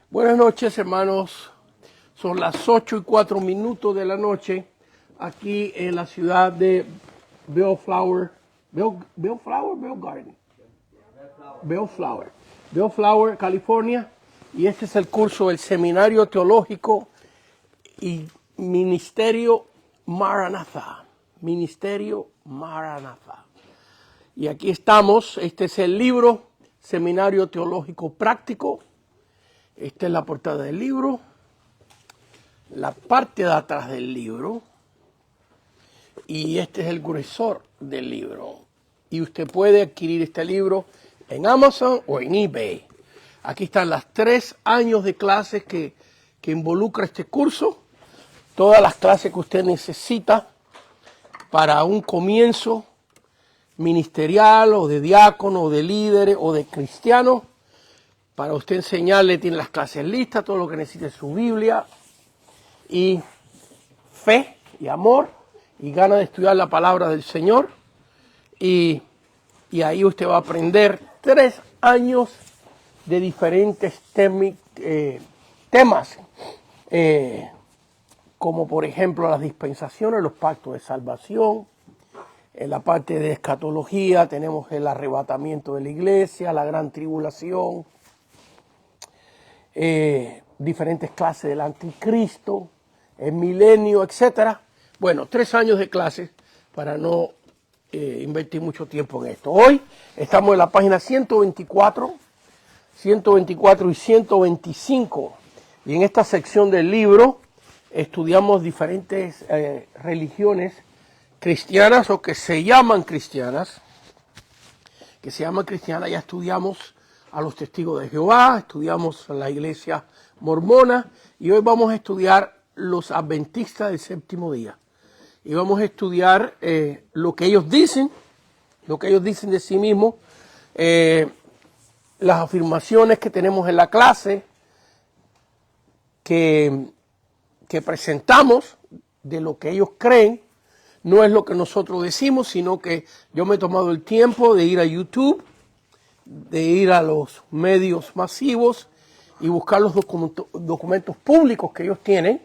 Buenas noches, hermanos. Son las 8:04 de la noche aquí en la ciudad de Bellflower Garden, California. Y este es el curso del Seminario Teológico y Ministerio Maranatha. Y aquí estamos. Este es el libro Seminario Teológico Práctico. Esta es la portada del libro, la parte de atrás del libro, y este es el gruesor del libro. Y usted puede adquirir este libro en Amazon o en eBay. Aquí están las 3 años de clases que involucra este curso, todas las clases que usted necesita para un comienzo ministerial o de diácono o de líder o de cristiano. Para usted enseñarle, tiene las clases listas, todo lo que necesite, su Biblia, y fe y amor, y ganas de estudiar la palabra del Señor. Y ahí usted va a aprender 3 años de diferentes temas, como por ejemplo las dispensaciones, los pactos de salvación. En la parte de escatología tenemos el arrebatamiento de la iglesia, la gran tribulación, diferentes clases del anticristo, el milenio, etcétera. Bueno, 3 años de clases para no invertir mucho tiempo en esto. Hoy estamos en la página 124 y 125. Y en esta sección del libro estudiamos diferentes religiones cristianas o que se llaman cristianas. Ya estudiamos a los testigos de Jehová, estudiamos a la iglesia mormona y hoy vamos a estudiar los adventistas del séptimo día. Y vamos a estudiar lo que ellos dicen de sí mismos, las afirmaciones que tenemos en la clase, que presentamos de lo que ellos creen. No es lo que nosotros decimos, sino que yo me he tomado el tiempo de ir a YouTube, de ir a los medios masivos y buscar los documentos públicos que ellos tienen.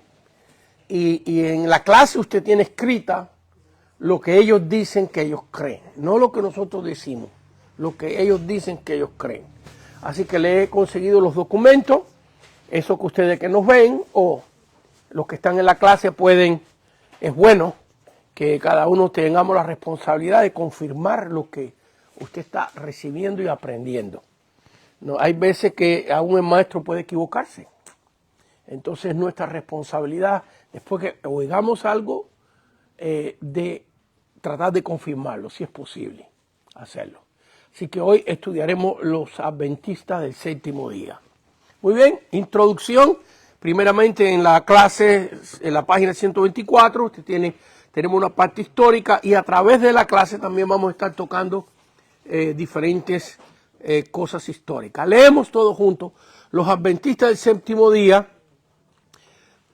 Y en la clase usted tiene escrita lo que ellos dicen que ellos creen, no lo que nosotros decimos, lo que ellos dicen que ellos creen. Así que le he conseguido los documentos, eso que ustedes que nos ven o los que están en la clase es bueno que cada uno tengamos la responsabilidad de confirmar lo que usted está recibiendo y aprendiendo. No, hay veces que aún el maestro puede equivocarse. Entonces es nuestra responsabilidad, después que oigamos algo, de tratar de confirmarlo, si es posible hacerlo. Así que hoy estudiaremos los adventistas del séptimo día. Muy bien, introducción. Primeramente en la clase, en la página 124, tenemos una parte histórica y a través de la clase también vamos a estar tocando diferentes cosas históricas. Leemos todos juntos. Los adventistas del séptimo día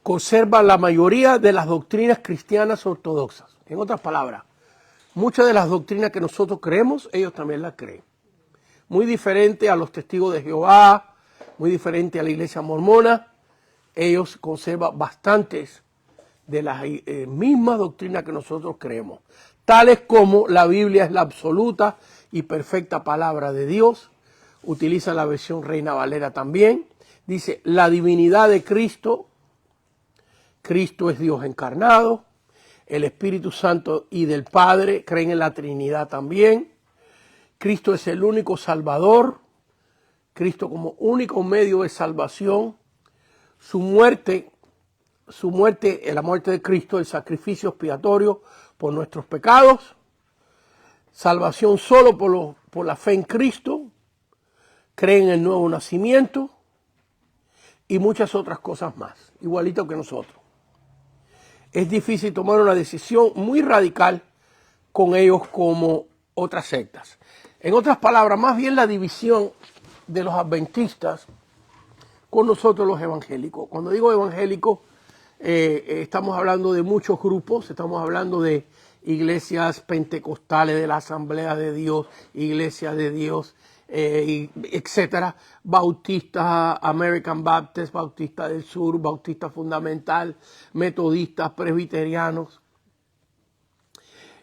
conservan la mayoría de las doctrinas cristianas ortodoxas. En otras palabras, muchas de las doctrinas que nosotros creemos, ellos también las creen. Muy diferente a los testigos de Jehová, muy diferente a la iglesia mormona. Ellos conservan bastantes de las mismas doctrinas que nosotros creemos, tales como la Biblia es la absoluta y perfecta palabra de Dios. Utiliza la versión Reina Valera también. Dice la divinidad de Cristo. Cristo es Dios encarnado. El Espíritu Santo y del Padre creen en la Trinidad también. Cristo es el único Salvador. Cristo como único medio de salvación. Su muerte, la muerte de Cristo, el sacrificio expiatorio por nuestros pecados. Salvación solo por la fe en Cristo. Creen en el nuevo nacimiento. Y muchas otras cosas más, igualito que nosotros. Es difícil tomar una decisión muy radical con ellos como otras sectas. En otras palabras, más bien la división de los adventistas con nosotros los evangélicos. Cuando digo evangélicos, estamos hablando de muchos grupos, estamos hablando de iglesias pentecostales, de la Asamblea de Dios, iglesias de Dios, etcétera, bautistas, American Baptist, Bautista del Sur, Bautista Fundamental, metodistas, presbiterianos.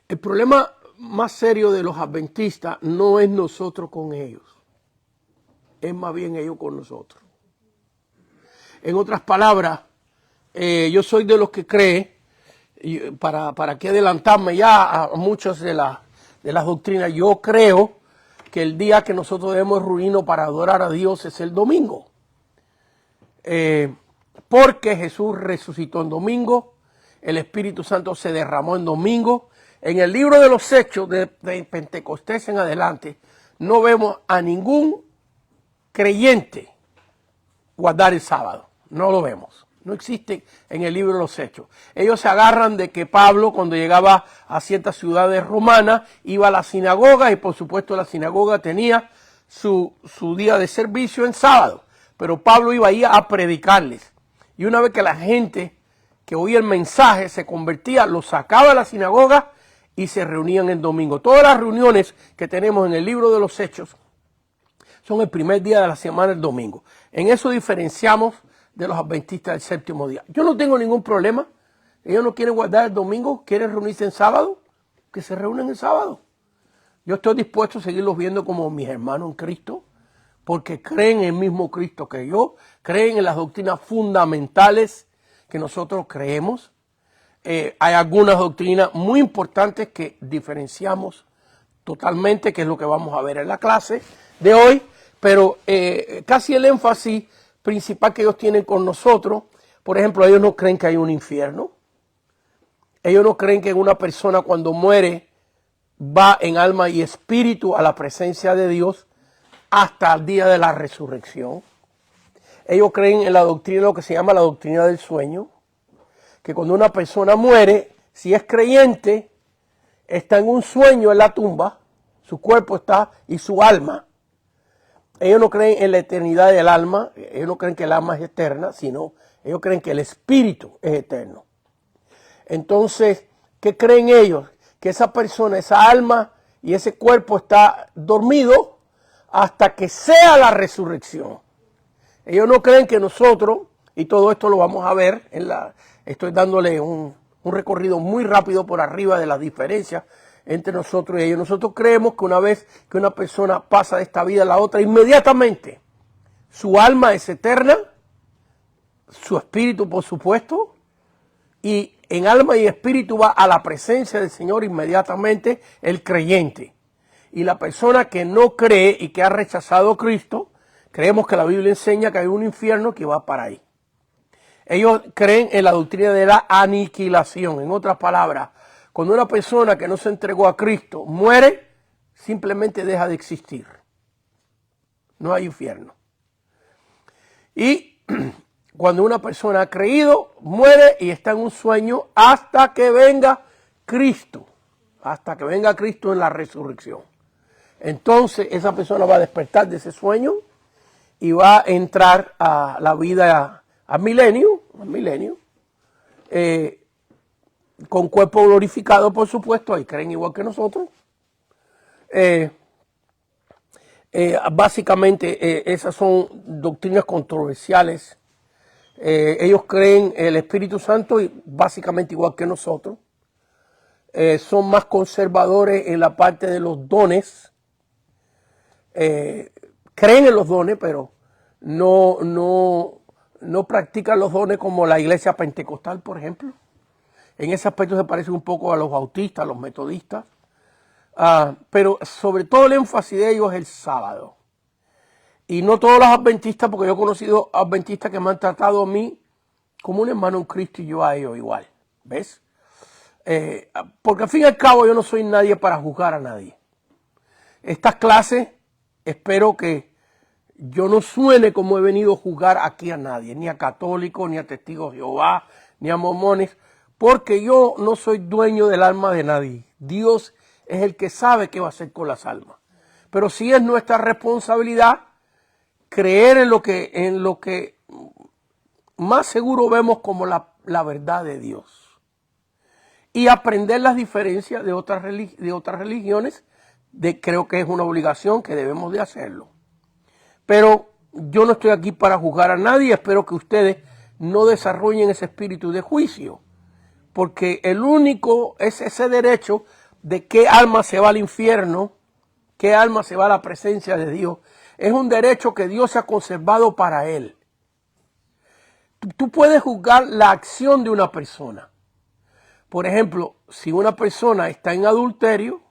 El problema más serio de los adventistas no es nosotros con ellos, es más bien ellos con nosotros. En otras palabras, yo soy de los que cree, para que adelantarme ya a muchas de las doctrinas, yo creo que el día que nosotros debemos reunirnos para adorar a Dios es el domingo. Porque Jesús resucitó en domingo, el Espíritu Santo se derramó en domingo. En el libro de los Hechos de Pentecostés en adelante, no vemos a ningún creyente guardar el sábado. No lo vemos. No existe en el libro de los Hechos. Ellos se agarran de que Pablo, cuando llegaba a ciertas ciudades romanas, iba a la sinagoga y por supuesto la sinagoga tenía su día de servicio en sábado. Pero Pablo iba ahí a predicarles. Y una vez que la gente que oía el mensaje se convertía, lo sacaba de la sinagoga y se reunían el domingo. Todas las reuniones que tenemos en el libro de los Hechos son el primer día de la semana, el domingo. En eso diferenciamos de los adventistas del séptimo día. Yo no tengo ningún problema. Ellos no quieren guardar el domingo, quieren reunirse en sábado, que se reúnen el sábado. Yo estoy dispuesto a seguirlos viendo como mis hermanos en Cristo, porque creen en el mismo Cristo que yo, creen en las doctrinas fundamentales que nosotros creemos. Hay algunas doctrinas muy importantes que diferenciamos totalmente, que es lo que vamos a ver en la clase de hoy, pero casi el énfasis principal que ellos tienen con nosotros, por ejemplo, ellos no creen que hay un infierno. Ellos no creen que una persona cuando muere va en alma y espíritu a la presencia de Dios hasta el día de la resurrección. Ellos creen en la doctrina, lo que se llama la doctrina del sueño, que cuando una persona muere, si es creyente, está en un sueño en la tumba, su cuerpo está y su alma. Ellos no creen en la eternidad del alma, ellos no creen que el alma es eterna, sino ellos creen que el espíritu es eterno. Entonces, ¿qué creen ellos? Que esa persona, esa alma y ese cuerpo está dormido hasta que sea la resurrección. Ellos no creen que nosotros, y todo esto lo vamos a ver, estoy dándole un recorrido muy rápido por arriba de las diferencias entre nosotros y ellos. Nosotros creemos que una vez que una persona pasa de esta vida a la otra, inmediatamente su alma es eterna, su espíritu por supuesto, y en alma y espíritu va a la presencia del Señor inmediatamente el creyente. Y la persona que no cree y que ha rechazado a Cristo, creemos que la Biblia enseña que hay un infierno que va para ahí. Ellos creen en la doctrina de la aniquilación. En otras palabras, cuando una persona que no se entregó a Cristo muere, simplemente deja de existir. No hay infierno. Y cuando una persona ha creído, muere y está en un sueño hasta que venga Cristo. Hasta que venga Cristo en la resurrección. Entonces esa persona va a despertar de ese sueño y va a entrar a la vida, al milenio, con cuerpo glorificado, por supuesto, ahí creen igual que nosotros. Básicamente esas son doctrinas controversiales. Ellos creen en el Espíritu Santo y básicamente igual que nosotros. Son más conservadores en la parte de los dones. Creen en los dones, pero no practican los dones como la iglesia pentecostal, por ejemplo. En ese aspecto se parece un poco a los bautistas, a los metodistas. Pero sobre todo el énfasis de ellos es el sábado. Y no todos los adventistas, porque yo he conocido adventistas que me han tratado a mí como un hermano en Cristo y yo a ellos igual. ¿Ves? Porque al fin y al cabo yo no soy nadie para juzgar a nadie. Estas clases espero que yo no suene como he venido a juzgar aquí a nadie, ni a católicos, ni a testigos de Jehová, ni a mormones, porque yo no soy dueño del alma de nadie. Dios es el que sabe qué va a hacer con las almas. Pero sí es nuestra responsabilidad creer en lo que más seguro vemos como la verdad de Dios. Y aprender las diferencias de otras religiones creo que es una obligación que debemos de hacerlo. Pero yo no estoy aquí para juzgar a nadie, espero que ustedes no desarrollen ese espíritu de juicio, porque el único es ese derecho de qué alma se va al infierno, qué alma se va a la presencia de Dios. Es un derecho que Dios ha conservado para él. Tú puedes juzgar la acción de una persona. Por ejemplo, si una persona está en adulterio,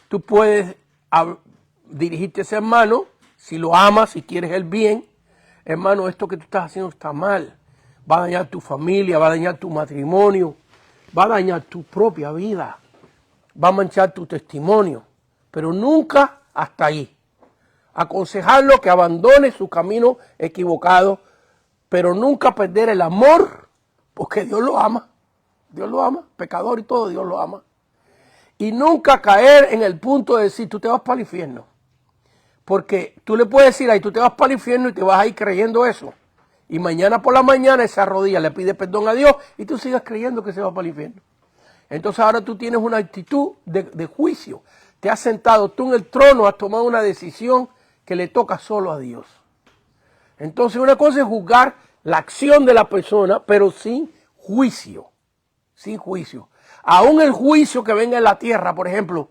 tú puedes dirigirte a ese hermano, si lo amas, si quieres el bien. Hermano, esto que tú estás haciendo está mal. Va a dañar tu familia, va a dañar tu matrimonio, va a dañar tu propia vida, va a manchar tu testimonio. Pero nunca hasta ahí. Aconsejarlo que abandone su camino equivocado, pero nunca perder el amor, porque Dios lo ama. Dios lo ama, pecador y todo, Dios lo ama. Y nunca caer en el punto de decir, tú te vas para el infierno. Porque tú le puedes decir, ahí tú te vas para el infierno y te vas a ir creyendo eso. Y mañana por la mañana esa rodilla le pide perdón a Dios y tú sigas creyendo que se va para el infierno. Entonces ahora tú tienes una actitud de juicio. Te has sentado tú en el trono, has tomado una decisión que le toca solo a Dios. Entonces una cosa es juzgar la acción de la persona, pero sin juicio. Sin juicio. Aún el juicio que venga en la tierra, por ejemplo,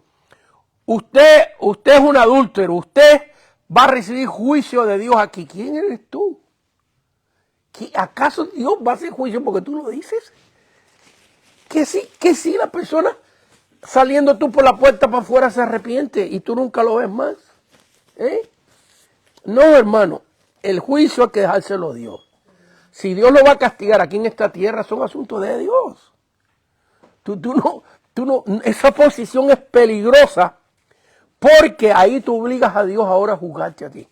usted es un adúltero, usted va a recibir juicio de Dios aquí. ¿Quién eres tú? ¿Acaso Dios va a hacer juicio porque tú lo dices? Que sí la persona saliendo tú por la puerta para afuera se arrepiente y tú nunca lo ves más. No, hermano, el juicio hay que dejárselo a Dios. Si Dios lo va a castigar aquí en esta tierra, son asuntos de Dios. Tú no, esa posición es peligrosa porque ahí tú obligas a Dios ahora a juzgarte a ti.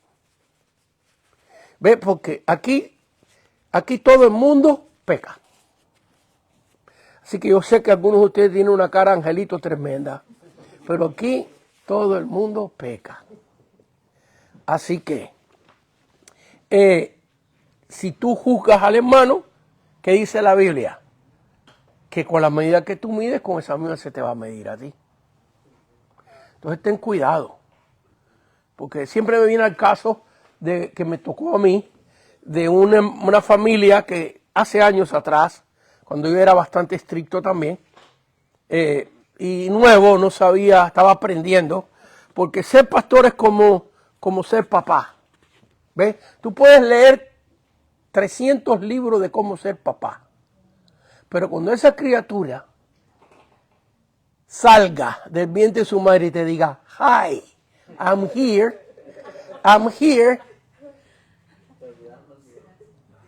¿Ves? Porque aquí todo el mundo peca. Así que yo sé que algunos de ustedes tienen una cara angelito tremenda, pero aquí todo el mundo peca. Así que, si tú juzgas al hermano, ¿qué dice la Biblia? Que con la medida que tú mides, con esa medida se te va a medir a ti. Entonces ten cuidado, porque siempre me viene el caso de que me tocó a mí, de una familia que hace años atrás, cuando yo era bastante estricto también, y nuevo, no sabía, estaba aprendiendo, porque ser pastor es como ser papá. ¿Ves? Tú puedes leer 300 libros de cómo ser papá, pero cuando esa criatura salga del vientre de su madre y te diga, hi, I'm here,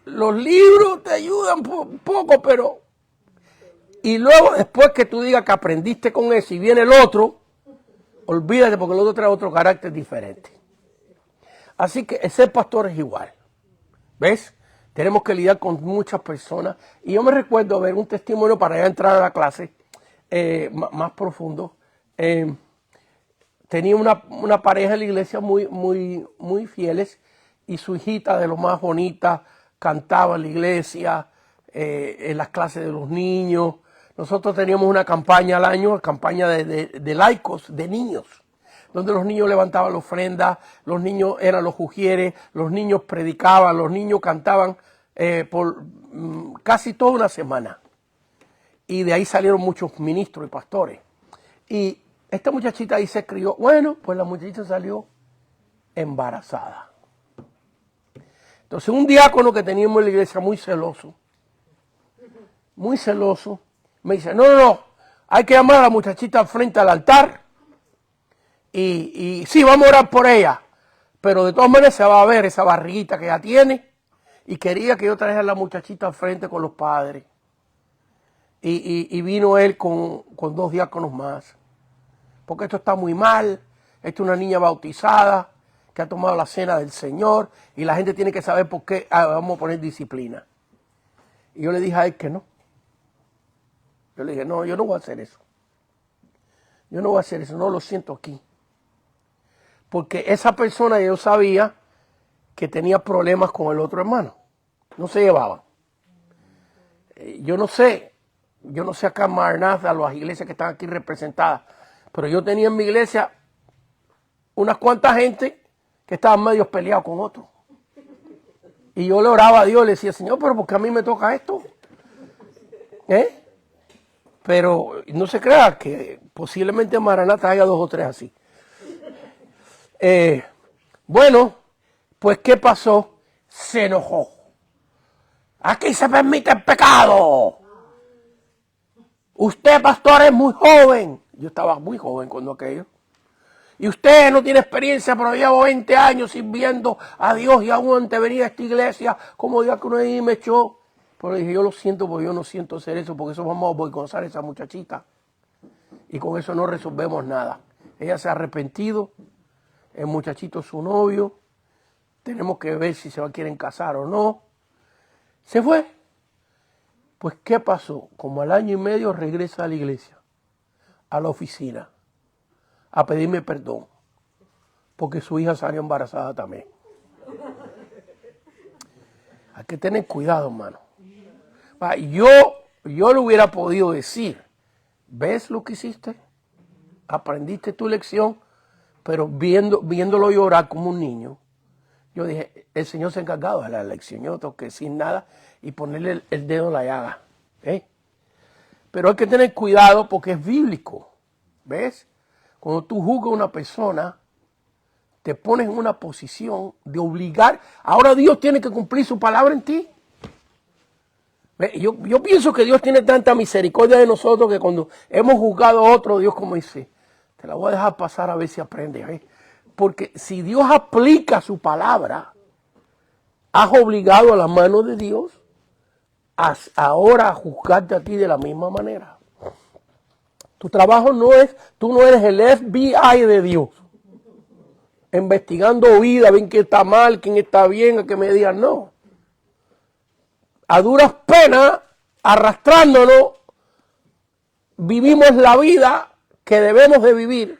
los libros te ayudan un poco, pero... Y luego, después que tú digas que aprendiste con eso y viene el otro, olvídate porque el otro trae otro carácter diferente. Así que ser pastor es igual. ¿Ves? Tenemos que lidiar con muchas personas. Y yo me recuerdo ver un testimonio para ya entrar a la clase más profundo. Tenía una pareja en la iglesia muy fieles y su hijita de lo más bonita cantaba en la iglesia, en las clases de los niños. Nosotros teníamos una campaña al año, campaña de laicos, de niños, donde los niños levantaban la ofrenda, los niños eran los ujieres, los niños predicaban, los niños cantaban por casi toda una semana. Y de ahí salieron muchos ministros y pastores. Y esta muchachita ahí se crió. Bueno, pues la muchachita salió embarazada. Entonces un diácono que teníamos en la iglesia muy celoso, me dice, no, hay que llamar a la muchachita al frente al altar y sí, vamos a orar por ella, pero de todas maneras se va a ver esa barriguita que ella tiene y quería que yo trajera a la muchachita al frente con los padres. Y vino él con 2 diáconos más, porque esto está muy mal, esta es una niña bautizada que ha tomado la cena del Señor y la gente tiene que saber por qué vamos a poner disciplina. Y yo le dije a él que no. Yo le dije, no, yo no voy a hacer eso. Yo no voy a hacer eso, no lo siento aquí. Porque esa persona yo sabía que tenía problemas con el otro hermano. No se llevaban. Yo no sé acá en Maranatha, las iglesias que están aquí representadas, pero yo tenía en mi iglesia unas cuantas gente que estaban medio peleados con otros. Y yo le oraba a Dios, le decía, Señor, pero ¿por qué a mí me toca esto? Pero no se crea que posiblemente en Maranata haya 2 o 3 así. Bueno, pues ¿qué pasó? Se enojó. Aquí se permite el pecado. Usted, pastor, es muy joven. Yo estaba muy joven cuando aquello. Y usted no tiene experiencia, pero llevo 20 años sirviendo a Dios y aún antes venía a esta iglesia como diácono ahí me echó. Pero dije, yo lo siento porque yo no siento hacer eso, porque eso vamos a boicotar a esa muchachita. Y con eso no resolvemos nada. Ella se ha arrepentido, el muchachito es su novio, tenemos que ver si se quieren casar o no. Se fue. Pues, ¿qué pasó? Como al año y medio regresa a la iglesia, a la oficina, a pedirme perdón, porque su hija salió embarazada también. Hay que tener cuidado, hermano. Yo le hubiera podido decir, ¿ves lo que hiciste? Aprendiste tu lección, pero viéndolo llorar como un niño, yo dije, el Señor se ha encargado de la lección, yo no tengo que decir nada y ponerle el dedo en la llaga. Pero hay que tener cuidado porque es bíblico, ¿ves? Cuando tú juzgas a una persona, te pones en una posición de obligar. Ahora Dios tiene que cumplir su palabra en ti. Yo pienso que Dios tiene tanta misericordia de nosotros que cuando hemos juzgado a otro, Dios como dice, te la voy a dejar pasar a ver si aprendes. Porque si Dios aplica su palabra, has obligado a la mano de Dios ahora a juzgarte a ti de la misma manera. Tu trabajo no es, tú no eres el FBI de Dios, investigando vida, ven quién está mal, quién está bien, a que me digan no. A duras penas, arrastrándonos, vivimos la vida que debemos de vivir.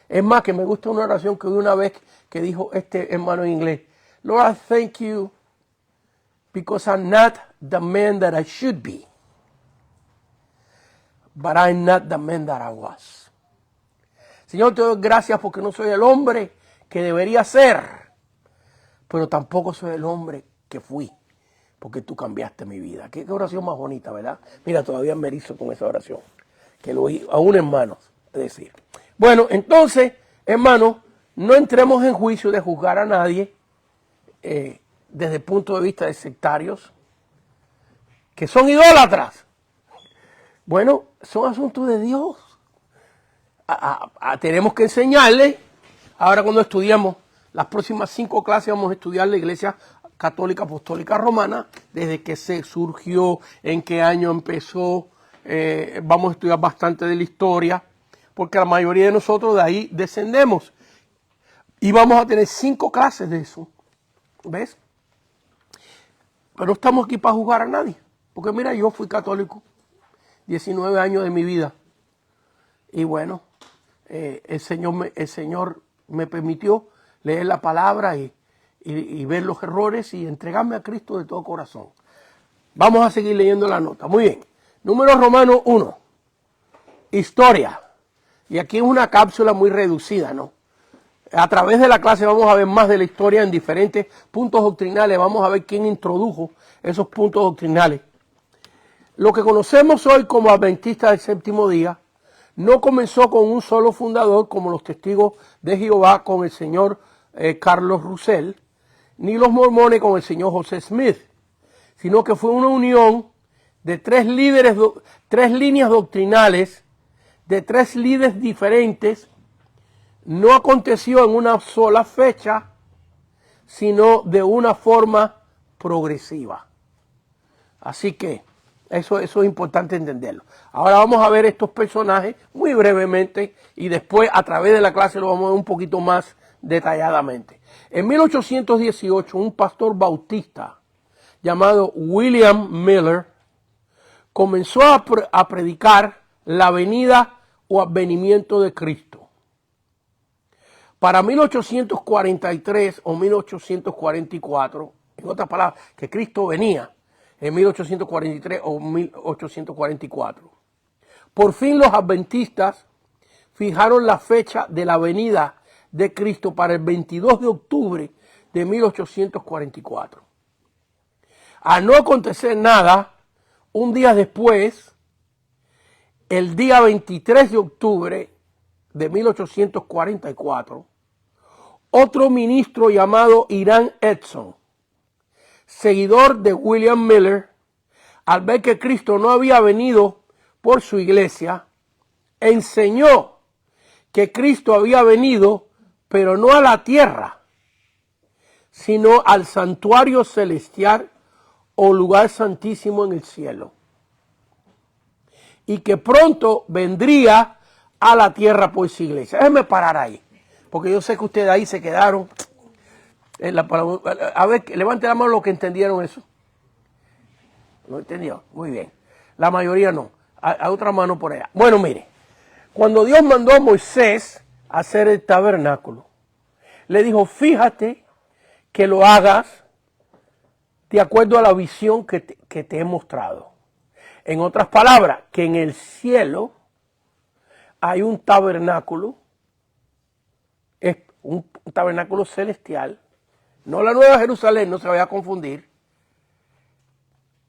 Es más, que me gusta una oración que vi una vez que dijo este hermano en inglés, Lord, I thank you because I'm not the man that I should be, but I'm not the man that I was. Señor, te doy gracias porque no soy el hombre que debería ser, pero tampoco soy el hombre que fui, porque tú cambiaste mi vida. Qué oración más bonita, ¿verdad? Mira, todavía me erizo con esa oración, que lo oí a un hermano decir. Bueno, entonces, hermanos, no entremos en juicio de juzgar a nadie desde el punto de vista de sectarios, que son idólatras. Bueno, son asuntos de Dios. Tenemos que enseñarle. Ahora cuando estudiamos las próximas 5 clases vamos a estudiar la Iglesia Católica Apostólica Romana, desde que se surgió, en qué año empezó. Vamos a estudiar bastante de la historia, porque la mayoría de nosotros de ahí descendemos. Y vamos a tener 5 clases de eso. ¿Ves? Pero no estamos aquí para juzgar a nadie. Porque mira, yo fui católico 19 años de mi vida. Y bueno, el Señor me permitió leer la palabra y ver los errores y entregarme a Cristo de todo corazón. Vamos a seguir leyendo la nota. Muy bien. Número Romano 1. Historia. Y aquí es una cápsula muy reducida, ¿no? A través de la clase vamos a ver más de la historia en diferentes puntos doctrinales. Vamos a ver quién introdujo esos puntos doctrinales. Lo que conocemos hoy como adventistas del séptimo día no comenzó con un solo fundador como los testigos de Jehová con el señor Carlos Russell, ni los mormones con el señor José Smith, sino que fue una unión de 3 líderes, 3 líneas doctrinales, de 3 líderes diferentes. No aconteció en una sola fecha, sino de una forma progresiva. Así que eso es importante entenderlo. Ahora vamos a ver estos personajes muy brevemente y después a través de la clase lo vamos a ver un poquito más detalladamente. En 1818, un pastor bautista llamado William Miller comenzó a predicar la venida o advenimiento de Cristo. Para 1843 o 1844, en otras palabras, que Cristo venía en 1843 o 1844. Por fin los adventistas fijaron la fecha de la venida de Cristo para el 22 de octubre de 1844. Al no acontecer nada, un día después, el día 23 de octubre de 1844, otro ministro llamado Hiram Edson, seguidor de William Miller, al ver que Cristo no había venido por su iglesia, enseñó que Cristo había venido, pero no a la tierra, sino al santuario celestial o lugar santísimo en el cielo, y que pronto vendría a la tierra por su iglesia. Déjenme parar ahí, porque yo sé que ustedes ahí se quedaron. A ver, levante la mano los que entendieron eso. ¿Lo entendió? Muy bien. La mayoría no. Hay otra mano por allá. Bueno, mire, cuando Dios mandó a Moisés a hacer el tabernáculo, le dijo, fíjate que lo hagas de acuerdo a la visión que te he mostrado. En otras palabras, que en el cielo hay un tabernáculo, es un tabernáculo celestial, no la Nueva Jerusalén, no se vaya a confundir.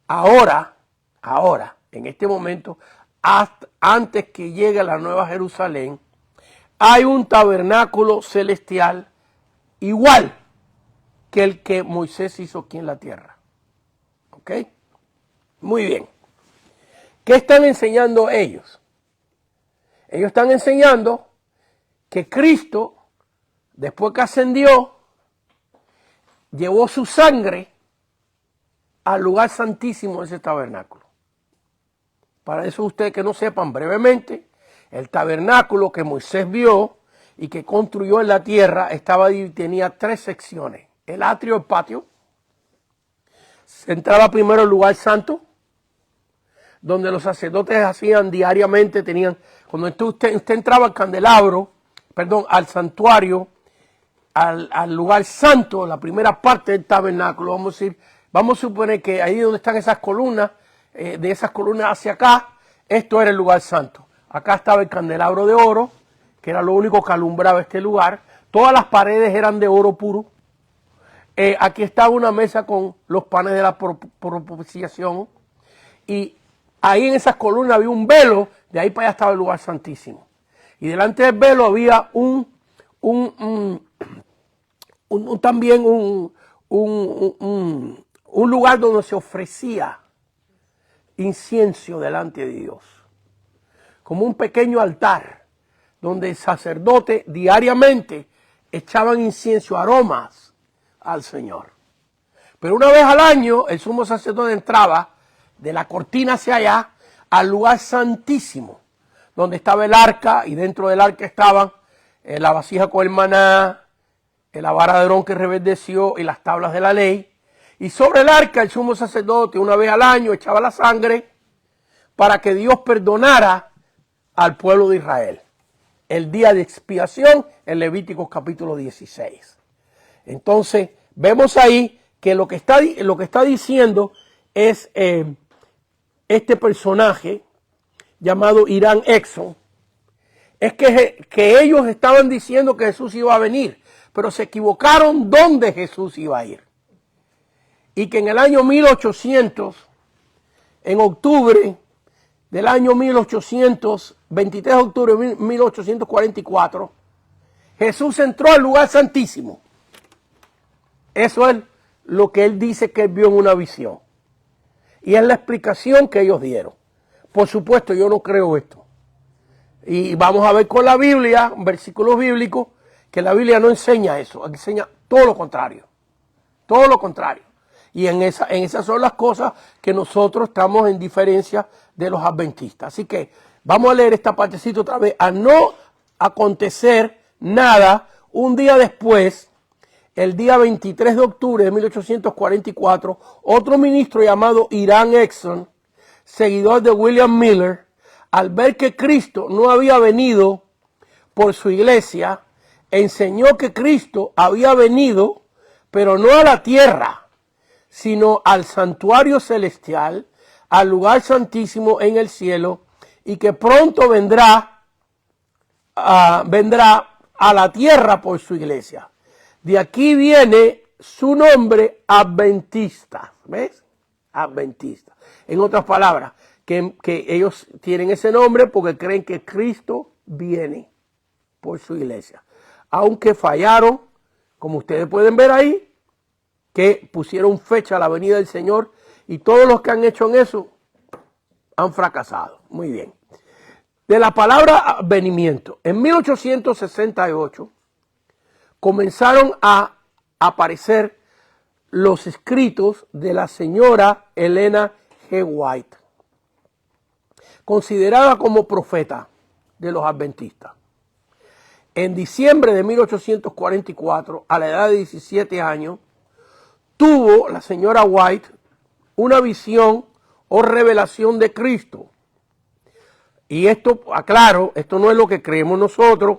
Ahora, en este momento, antes que llegue la Nueva Jerusalén, hay un tabernáculo celestial igual que el que Moisés hizo aquí en la tierra. ¿Ok? Muy bien. ¿Qué están enseñando ellos? Ellos están enseñando que Cristo, después que ascendió, llevó su sangre al lugar santísimo de ese tabernáculo. Para eso ustedes que no sepan brevemente, el tabernáculo que Moisés vio y que construyó en la tierra tenía 3 secciones. El atrio, el patio. Se entraba primero al lugar santo, donde los sacerdotes hacían diariamente, cuando usted entraba al candelabro, al santuario, al lugar santo, la primera parte del tabernáculo, vamos a suponer que ahí donde están esas columnas, de esas columnas hacia acá, esto era el lugar santo. Acá estaba el candelabro de oro, que era lo único que alumbraba este lugar. Todas las paredes eran de oro puro. Aquí estaba una mesa con los panes de la propiciación. Y ahí en esas columnas había un velo, de ahí para allá estaba el lugar santísimo. Y delante del velo había también un lugar donde se ofrecía incienso delante de Dios, como un pequeño altar donde el sacerdote diariamente echaban incienso, aromas al Señor. Pero una vez al año el sumo sacerdote entraba de la cortina hacia allá al lugar santísimo, donde estaba el arca, y dentro del arca estaban la vasija con el maná, la vara de Aarón que reverdeció y las tablas de la ley. Y sobre el arca el sumo sacerdote una vez al año echaba la sangre para que Dios perdonara al pueblo de Israel. El día de expiación en Levíticos capítulo 16. Entonces vemos ahí que lo que está diciendo es este personaje llamado Hiram Edson, es que ellos estaban diciendo que Jesús iba a venir, pero se equivocaron dónde Jesús iba a ir. Y que en el año 1800, en octubre del año 1800, 23 de octubre de 1844, Jesús entró al lugar santísimo. Eso es lo que él dice que él vio en una visión. Y es la explicación que ellos dieron. Por supuesto, yo no creo esto. Y vamos a ver con la Biblia, versículos bíblicos, que la Biblia no enseña eso, enseña todo lo contrario. Todo lo contrario. Y en esas son las cosas que nosotros estamos en diferencia de los adventistas. Así que vamos a leer esta partecita otra vez. A no acontecer nada, un día después, el día 23 de octubre de 1844, otro ministro llamado Hiram Edson, seguidor de William Miller, al ver que Cristo no había venido por su iglesia, enseñó que Cristo había venido, pero no a la tierra, sino al santuario celestial, al lugar santísimo en el cielo, y que pronto vendrá a la tierra por su iglesia. De aquí viene su nombre adventista. ¿Ves? Adventista. En otras palabras, que ellos tienen ese nombre porque creen que Cristo viene por su iglesia. Aunque fallaron, como ustedes pueden ver ahí, que pusieron fecha a la venida del Señor, y todos los que han hecho en eso han fracasado. Muy bien. De la palabra advenimiento, en 1868 comenzaron a aparecer los escritos de la señora Elena G. White, considerada como profeta de los adventistas. En diciembre de 1844, a la edad de 17 años, tuvo la señora White una visión o revelación de Cristo. Y esto, aclaro, esto no es lo que creemos nosotros,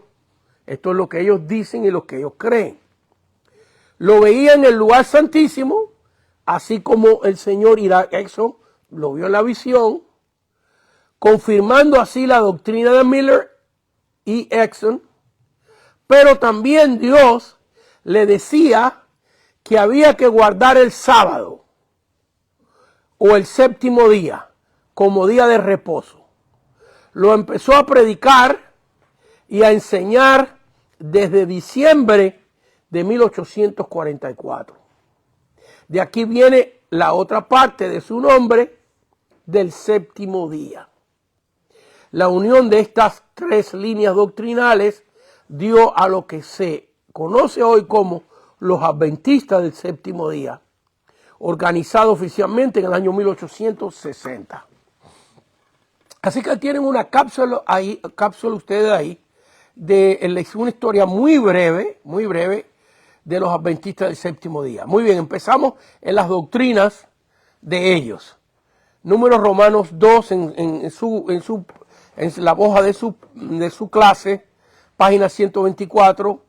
esto es lo que ellos dicen y lo que ellos creen. Lo veía en el lugar santísimo, así como el señor Isaac Exum lo vio en la visión, confirmando así la doctrina de Miller y Exum, pero también Dios le decía que había que guardar el sábado o el séptimo día como día de reposo. Lo empezó a predicar y a enseñar desde diciembre de 1844. De aquí viene la otra parte de su nombre, del séptimo día. La unión de estas tres líneas doctrinales dio a lo que se conoce hoy como los adventistas del séptimo día, organizado oficialmente en el año 1860. Así que tienen una cápsula ustedes ahí, de una historia muy breve de los adventistas del séptimo día. Muy bien, empezamos en las doctrinas de ellos. Números Romanos 2 en la hoja de su clase, página 124.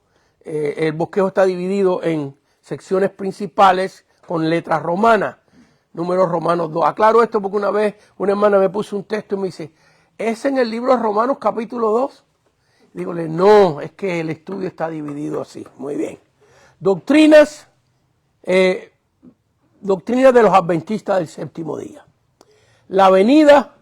El bosquejo está dividido en secciones principales con letras romanas. Números Romanos 2. Aclaro esto porque una vez una hermana me puso un texto y me dice, ¿es en el libro de Romanos capítulo 2? Dígole, no, es que el estudio está dividido así. Muy bien. Doctrinas de los adventistas del séptimo día. La venida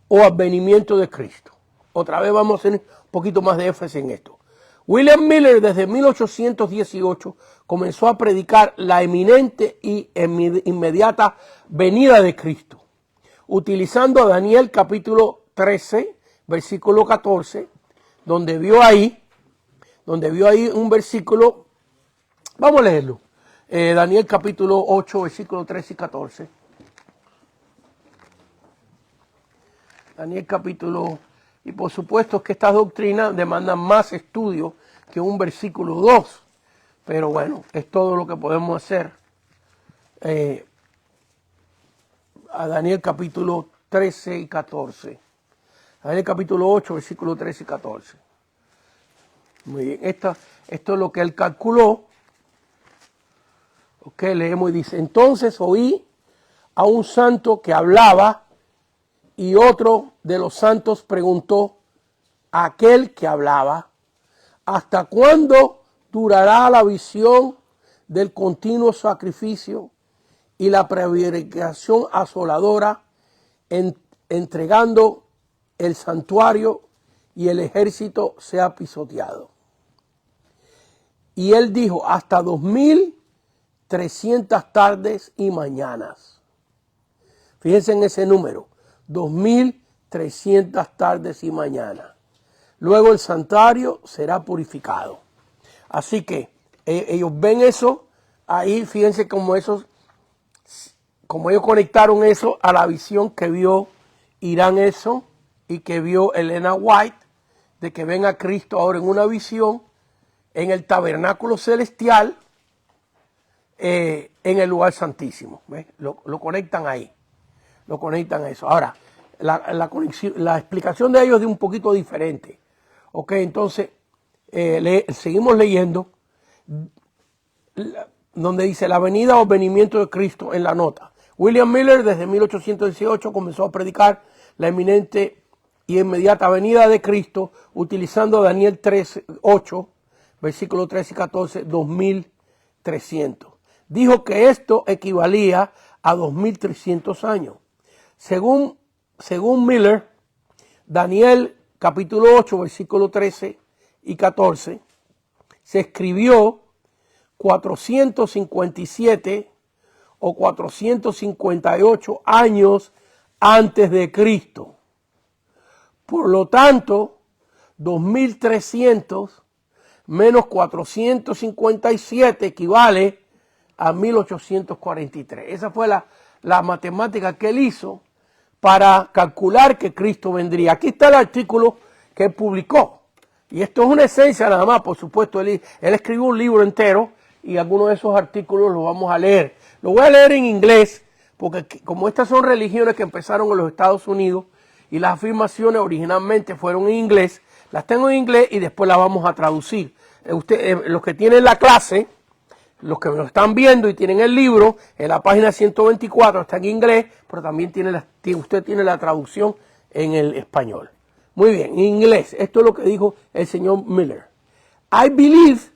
o advenimiento de Cristo. Otra vez vamos a hacer un poquito más de énfasis en esto. William Miller desde 1818 comenzó a predicar la eminente y inmediata venida de Cristo, utilizando a Daniel capítulo 13, versículo 14, donde vio ahí un versículo, vamos a leerlo, Daniel capítulo 8, versículo 13 y 14. Daniel capítulo, y por supuesto que estas doctrinas demandan más estudio que un versículo 2, pero bueno, es todo lo que podemos hacer. A Daniel capítulo 13 y 14. Daniel capítulo 8, versículo 13 y 14. Muy bien, esto es lo que él calculó. Ok, leemos y dice, entonces oí a un santo que hablaba y otro de los santos preguntó a aquel que hablaba, ¿hasta cuándo durará la visión del continuo sacrificio y la prevaricación asoladora, entregando el santuario y el ejército sea pisoteado? Y él dijo, hasta 2300 tardes y mañanas. Fíjense en ese número, 2300 tardes y mañanas. Luego el santuario será purificado. Así que ellos ven eso, ahí fíjense como ellos conectaron eso a la visión que vio Irán Edson y que vio Elena White, de que ven a Cristo ahora en una visión en el tabernáculo celestial, en el lugar santísimo. ¿Ves? Lo conectan ahí, lo conectan a eso. Ahora, la explicación de ellos es un poquito diferente. Ok, entonces, seguimos leyendo, donde dice la venida o venimiento de Cristo en la nota. William Miller desde 1818 comenzó a predicar la eminente y inmediata venida de Cristo utilizando Daniel 3:8, versículos 13 y 14, 2300. Dijo que esto equivalía a 2300 años. Según Miller, Daniel capítulo 8, versículos 13 y 14, se escribió 457 o 458 años antes de Cristo. Por lo tanto, 2300 menos 457 equivale a 1843. Esa fue la matemática que él hizo para calcular que Cristo vendría. Aquí está el artículo que él publicó. Y esto es una esencia nada más, por supuesto. Él escribió un libro entero y algunos de esos artículos los vamos a leer. Lo voy a leer en inglés, porque como estas son religiones que empezaron en los Estados Unidos y las afirmaciones originalmente fueron en inglés, las tengo en inglés y después las vamos a traducir. Los que tienen la clase, los que me lo están viendo y tienen el libro, en la página 124 está en inglés, pero también usted tiene la traducción en el español. Muy bien, en inglés, esto es lo que dijo el señor Miller. I believe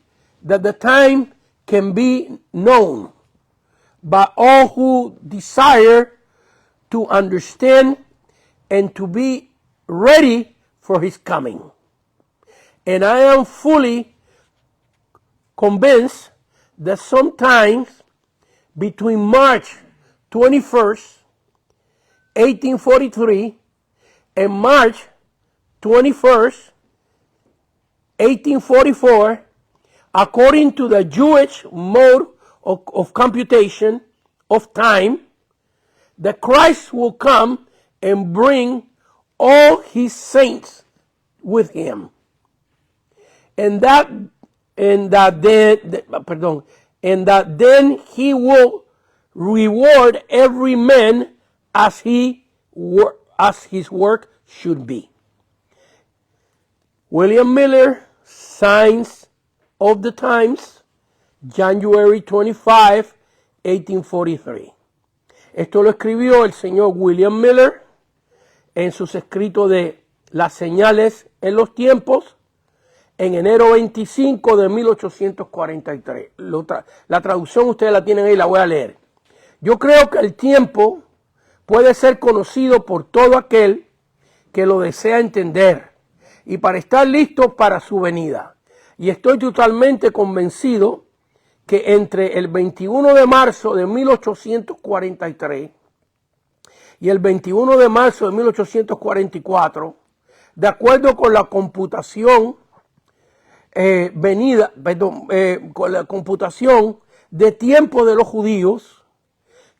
that the time can be known by all who desire to understand and to be ready for his coming. And I am fully convinced that sometimes between March 21st, 1843 and March 21st, 1844, according to the Jewish mode of computation of time, the Christ will come and bring all his saints with him. And that then he will reward every man as his work should be. William Miller, Signs of the Times, January 25, 1843. Esto lo escribió el señor William Miller en sus escritos de Las señales en los tiempos, en enero 25 de 1843. La traducción ustedes la tienen ahí, la voy a leer. Yo creo que el tiempo puede ser conocido por todo aquel que lo desea entender y para estar listo para su venida. Y estoy totalmente convencido que entre el 21 de marzo de 1843 y el 21 de marzo de 1844, de acuerdo con la computación con la computación de tiempo de los judíos,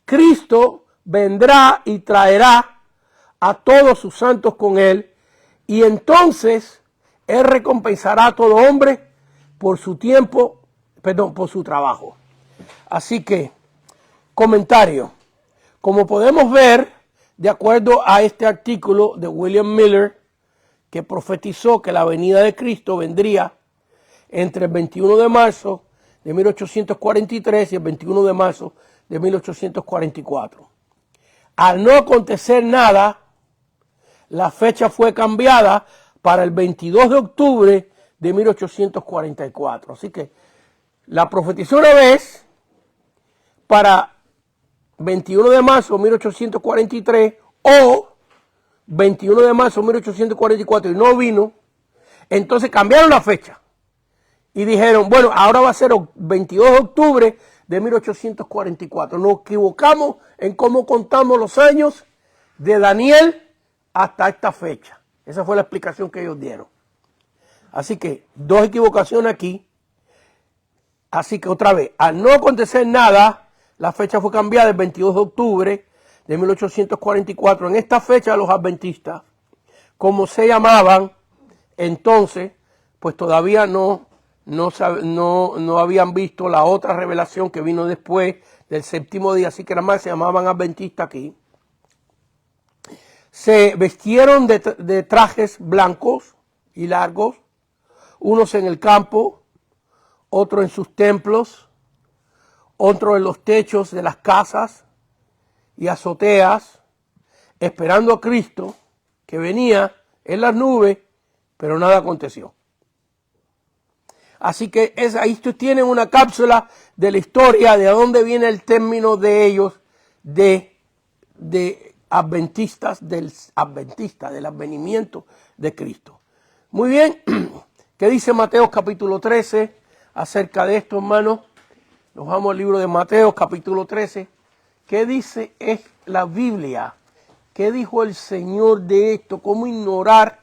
Cristo vendrá y traerá a todos sus santos con él, y entonces él recompensará a todo hombre por su por su trabajo. Así que, comentario. Como podemos ver, de acuerdo a este artículo de William Miller, que profetizó que la venida de Cristo vendría entre el 21 de marzo de 1843 y el 21 de marzo de 1844. Al no acontecer nada, la fecha fue cambiada para el 22 de octubre de 1844. Así que la profetizó una vez para 21 de marzo de 1843 o 21 de marzo de 1844 y no vino, entonces cambiaron la fecha. Y dijeron, bueno, ahora va a ser 22 de octubre de 1844. Nos equivocamos en cómo contamos los años de Daniel hasta esta fecha. Esa fue la explicación que ellos dieron. Así que, dos equivocaciones aquí. Así que otra vez, al no acontecer nada, la fecha fue cambiada el 22 de octubre de 1844. En esta fecha los adventistas, como se llamaban entonces, pues todavía no habían visto la otra revelación que vino después del séptimo día, así que nada más se llamaban adventistas aquí. Se vistieron de trajes blancos y largos, unos en el campo, otros en sus templos, otros en los techos de las casas y azoteas, esperando a Cristo, que venía en las nubes, pero nada aconteció. Así que ahí tú tienes una cápsula de la historia, de dónde viene el término de ellos, de adventistas, del advenimiento de Cristo. Muy bien, ¿qué dice Mateo capítulo 13 acerca de esto, hermanos? Nos vamos al libro de Mateo capítulo 13. ¿Qué dice la Biblia? ¿Qué dijo el Señor de esto? ¿Cómo ignorar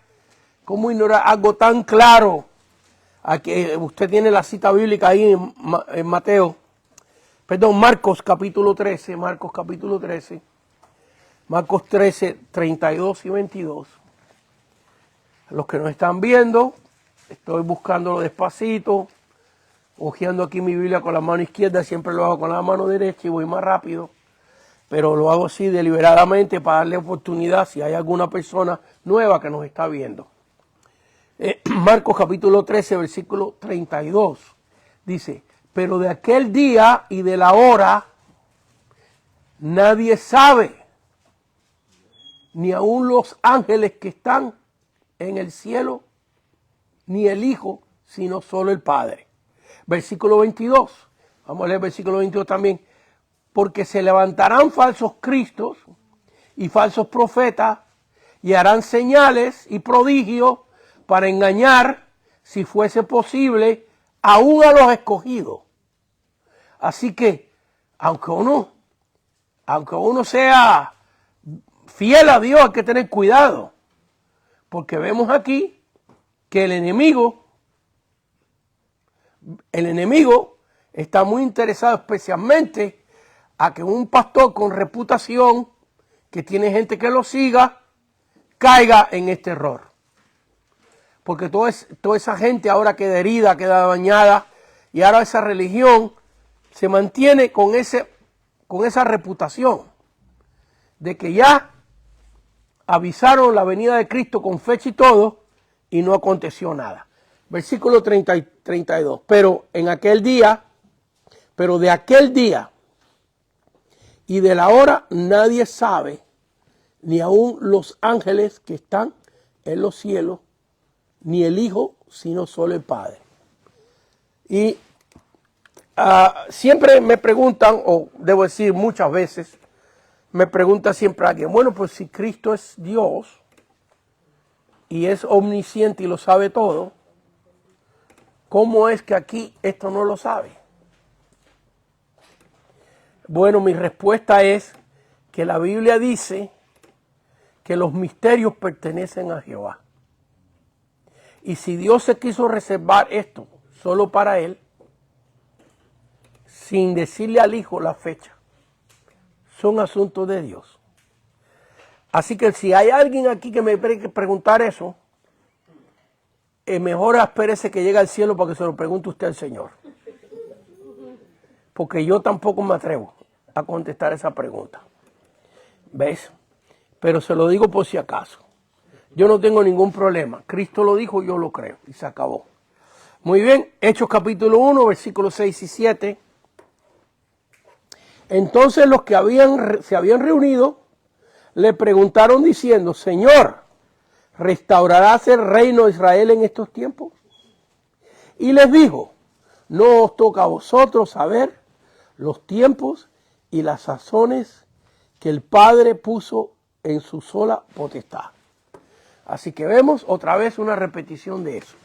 algo tan claro? Aquí, usted tiene la cita bíblica ahí en Marcos capítulo 13, Marcos 13, 32 y 22. Los que nos están viendo, estoy buscándolo despacito, hojeando aquí mi Biblia con la mano izquierda, siempre lo hago con la mano derecha y voy más rápido, pero lo hago así deliberadamente para darle oportunidad si hay alguna persona nueva que nos está viendo. Marcos capítulo 13, versículo 32, dice, pero de aquel día y de la hora nadie sabe, ni aun los ángeles que están en el cielo, ni el Hijo, sino solo el Padre. Versículo 22, vamos a leer el versículo 22 también, porque se levantarán falsos cristos y falsos profetas y harán señales y prodigios para engañar, si fuese posible, aún a los escogidos. Así que, aunque uno sea fiel a Dios, hay que tener cuidado, porque vemos aquí que el enemigo está muy interesado especialmente a que un pastor con reputación, que tiene gente que lo siga, caiga en este error. Porque toda esa gente ahora queda herida, queda dañada, y ahora esa religión se mantiene con esa reputación de que ya avisaron la venida de Cristo con fecha y todo, y no aconteció nada. Versículo 30 y 32. Pero de aquel día y de la hora nadie sabe, ni aun los ángeles que están en los cielos, ni el Hijo, sino solo el Padre. Y siempre me preguntan, o debo decir muchas veces, me pregunta siempre alguien, bueno, pues si Cristo es Dios y es omnisciente y lo sabe todo, ¿cómo es que aquí esto no lo sabe? Bueno, mi respuesta es que la Biblia dice que los misterios pertenecen a Jehová. Y si Dios se quiso reservar esto solo para Él, sin decirle al Hijo la fecha, son asuntos de Dios. Así que si hay alguien aquí que me tiene que preguntar eso, mejor espérese que llegue al cielo para que se lo pregunte usted al Señor. Porque yo tampoco me atrevo a contestar esa pregunta. ¿Ves? Pero se lo digo por si acaso. Yo no tengo ningún problema. Cristo lo dijo, yo lo creo. Y se acabó. Muy bien. Hechos capítulo 1, versículos 6 y 7. Entonces los que se habían reunido le preguntaron diciendo, Señor, ¿restaurarás el reino de Israel en estos tiempos? Y les dijo, no os toca a vosotros saber los tiempos y las sazones que el Padre puso en su sola potestad. Así que vemos otra vez una repetición de eso.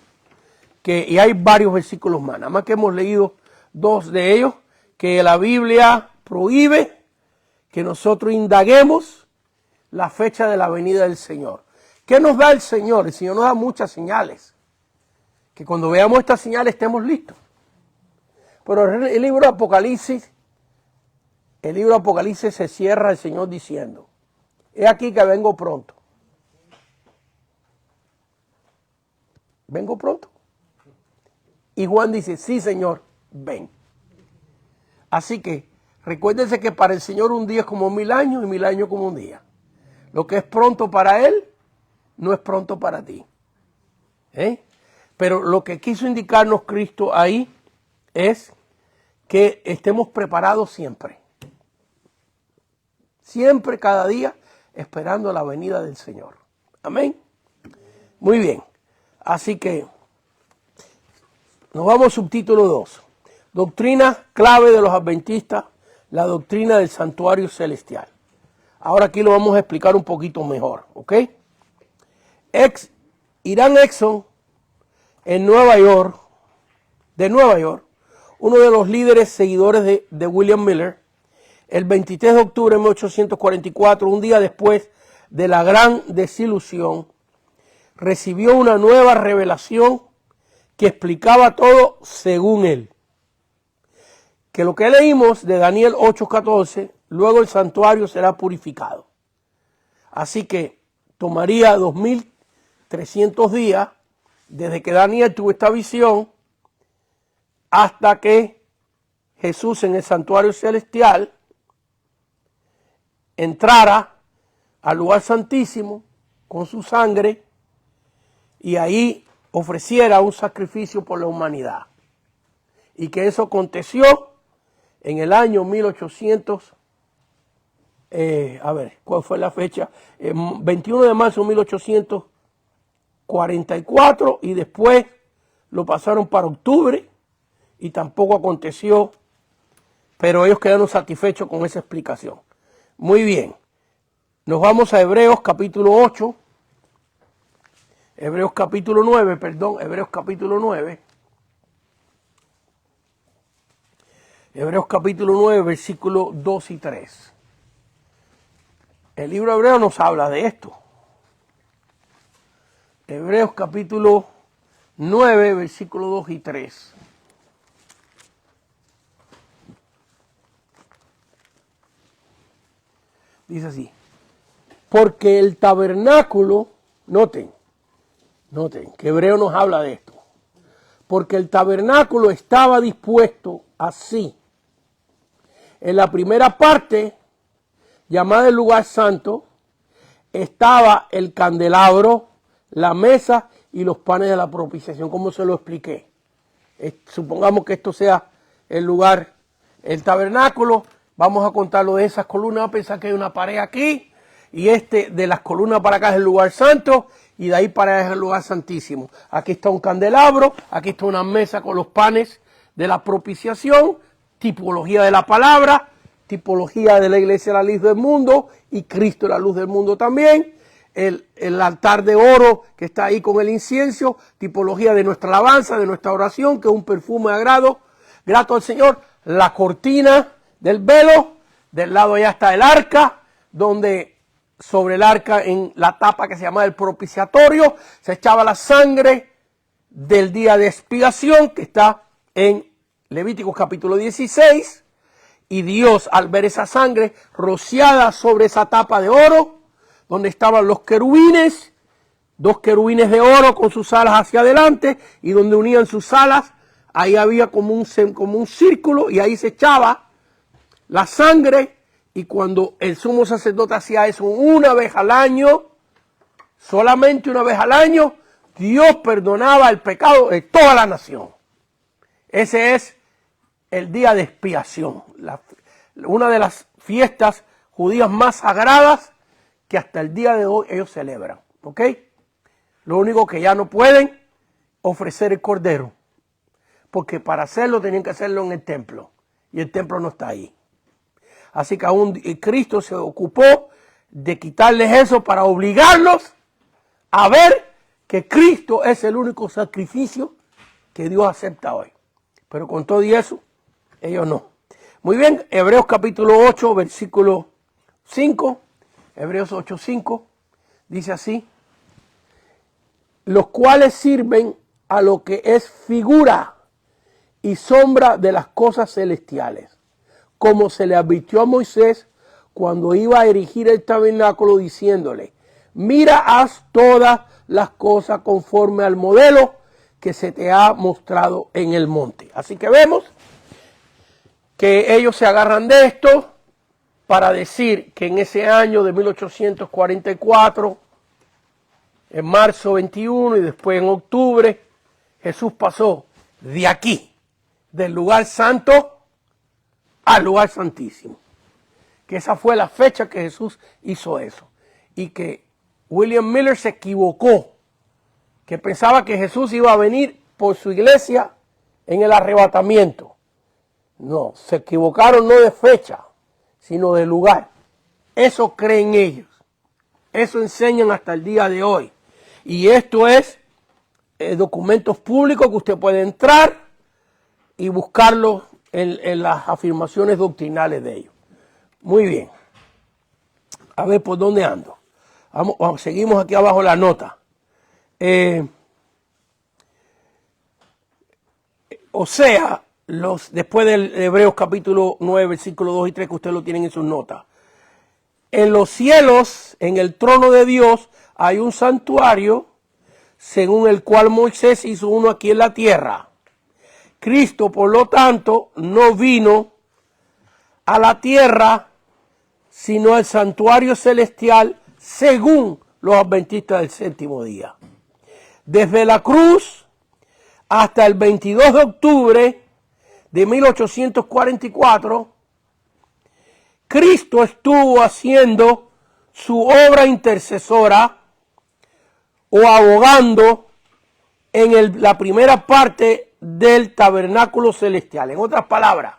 Y hay varios versículos más, nada más que hemos leído dos de ellos, que la Biblia prohíbe que nosotros indaguemos la fecha de la venida del Señor. ¿Qué nos da el Señor? El Señor nos da muchas señales. Que cuando veamos estas señales estemos listos. Pero el libro de Apocalipsis se cierra el Señor diciendo, he aquí que vengo pronto. ¿Vengo pronto? Y Juan dice, sí Señor, ven. Así que recuérdense que para el Señor un día es como 1000 años y 1000 años como un día. Lo que es pronto para Él, no es pronto para ti. Pero lo que quiso indicarnos Cristo ahí es que estemos preparados siempre. Siempre, cada día, esperando la venida del Señor. Amén. Muy bien. Así que Nos vamos al subtítulo 2. Doctrina clave de los adventistas, la doctrina del santuario celestial. Ahora aquí lo vamos a explicar un poquito mejor, ¿ok? Irán Exon, en Nueva York, uno de los líderes seguidores de William Miller, el 23 de octubre de 1844, un día después de la gran desilusión, recibió una nueva revelación que explicaba todo según él. Que lo que leímos de Daniel 8:14, luego el santuario será purificado. Así que tomaría 2300 días desde que Daniel tuvo esta visión hasta que Jesús en el santuario celestial entrara al lugar santísimo con su sangre y ahí ofreciera un sacrificio por la humanidad. Y que eso aconteció en el año 1800, ¿cuál fue la fecha? 21 de marzo de 1844, y después lo pasaron para octubre y tampoco aconteció, pero ellos quedaron satisfechos con esa explicación. Muy bien, nos vamos a Hebreos capítulo 9, Hebreos capítulo 9, versículos 2 y 3. El libro de Hebreos nos habla de esto. Hebreos capítulo 9, versículos 2 y 3. Dice así: porque el tabernáculo, noten que Hebreo nos habla de esto, porque el tabernáculo estaba dispuesto así. En la primera parte, llamada el lugar santo, estaba el candelabro, la mesa y los panes de la propiciación, como se lo expliqué. Supongamos que esto sea el lugar, el tabernáculo. Vamos a contarlo de esas columnas. Vamos a pensar que hay una pared aquí, y de las columnas para acá es el lugar santo, y de ahí para allá es el lugar santísimo. Aquí está un candelabro, aquí está una mesa con los panes de la propiciación, tipología de la palabra, tipología de la iglesia, la luz del mundo, y Cristo, la luz del mundo también. El altar de oro que está ahí con el incienso, tipología de nuestra alabanza, de nuestra oración, que es un perfume grato al Señor. La cortina del velo, del lado allá está el arca, donde sobre el arca, en la tapa que se llama el propiciatorio, se echaba la sangre del día de expiación, que está en Levíticos capítulo 16, y Dios, al ver esa sangre rociada sobre esa tapa de oro, donde estaban los querubines, 2 querubines de oro con sus alas hacia adelante, y donde unían sus alas, ahí había como un círculo, y ahí se echaba la sangre. Y cuando el sumo sacerdote hacía eso una vez al año, solamente una vez al año, Dios perdonaba el pecado de toda la nación. Ese es el día de expiación, una de las fiestas judías más sagradas que hasta el día de hoy ellos celebran. ¿Ok? Lo único que ya no pueden ofrecer el cordero, porque para hacerlo tenían que hacerlo en el templo, y el templo no está ahí. Así que aún Cristo se ocupó de quitarles eso para obligarlos a ver que Cristo es el único sacrificio que Dios acepta hoy. Pero con todo y eso, ellos no. Muy bien, Hebreos capítulo 8, versículo 5, Hebreos 8, 5, dice así: los cuales sirven a lo que es figura y sombra de las cosas celestiales, como se le advirtió a Moisés cuando iba a erigir el tabernáculo, diciéndole: mira, haz todas las cosas conforme al modelo que se te ha mostrado en el monte. Así que vemos que ellos se agarran de esto para decir que en ese año de 1844, en marzo 21 y después en octubre, Jesús pasó de aquí, del lugar santo, al lugar santísimo. Que esa fue la fecha que Jesús hizo eso. Y que William Miller se equivocó, que pensaba que Jesús iba a venir por su iglesia en el arrebatamiento. No, se equivocaron no de fecha, sino de lugar. Eso creen ellos. Eso enseñan hasta el día de hoy. Y esto es documentos públicos que usted puede entrar y buscarlos en las afirmaciones doctrinales de ellos. Muy bien. A ver por dónde ando. Vamos, seguimos aquí abajo la nota. O sea, después del Hebreos capítulo 9, versículos 2 y 3, que ustedes lo tienen en sus notas. En los cielos, en el trono de Dios, hay un santuario, según el cual Moisés hizo uno aquí en la tierra. Cristo, por lo tanto, no vino a la tierra, sino al santuario celestial, según los adventistas del séptimo día. Desde la cruz hasta el 22 de octubre de 1844, Cristo estuvo haciendo su obra intercesora o abogando en la primera parte del tabernáculo celestial. En otras palabras,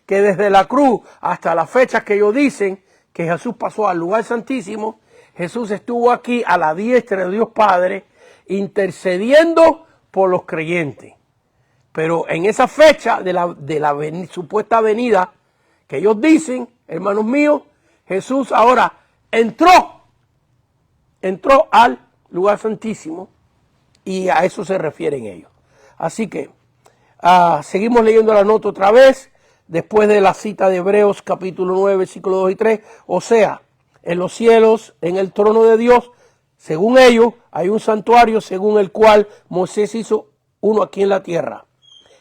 que desde la cruz hasta la fecha que ellos dicen que Jesús pasó al lugar santísimo, Jesús estuvo aquí a la diestra de Dios Padre intercediendo por los creyentes. Pero en esa fecha de la supuesta venida que ellos dicen, hermanos míos, Jesús ahora entró al lugar santísimo, y a eso se refieren ellos. Así que seguimos leyendo la nota otra vez, después de la cita de Hebreos capítulo 9, versículos 2 y 3. O sea, en los cielos, en el trono de Dios, según ellos, hay un santuario según el cual Moisés hizo uno aquí en la tierra.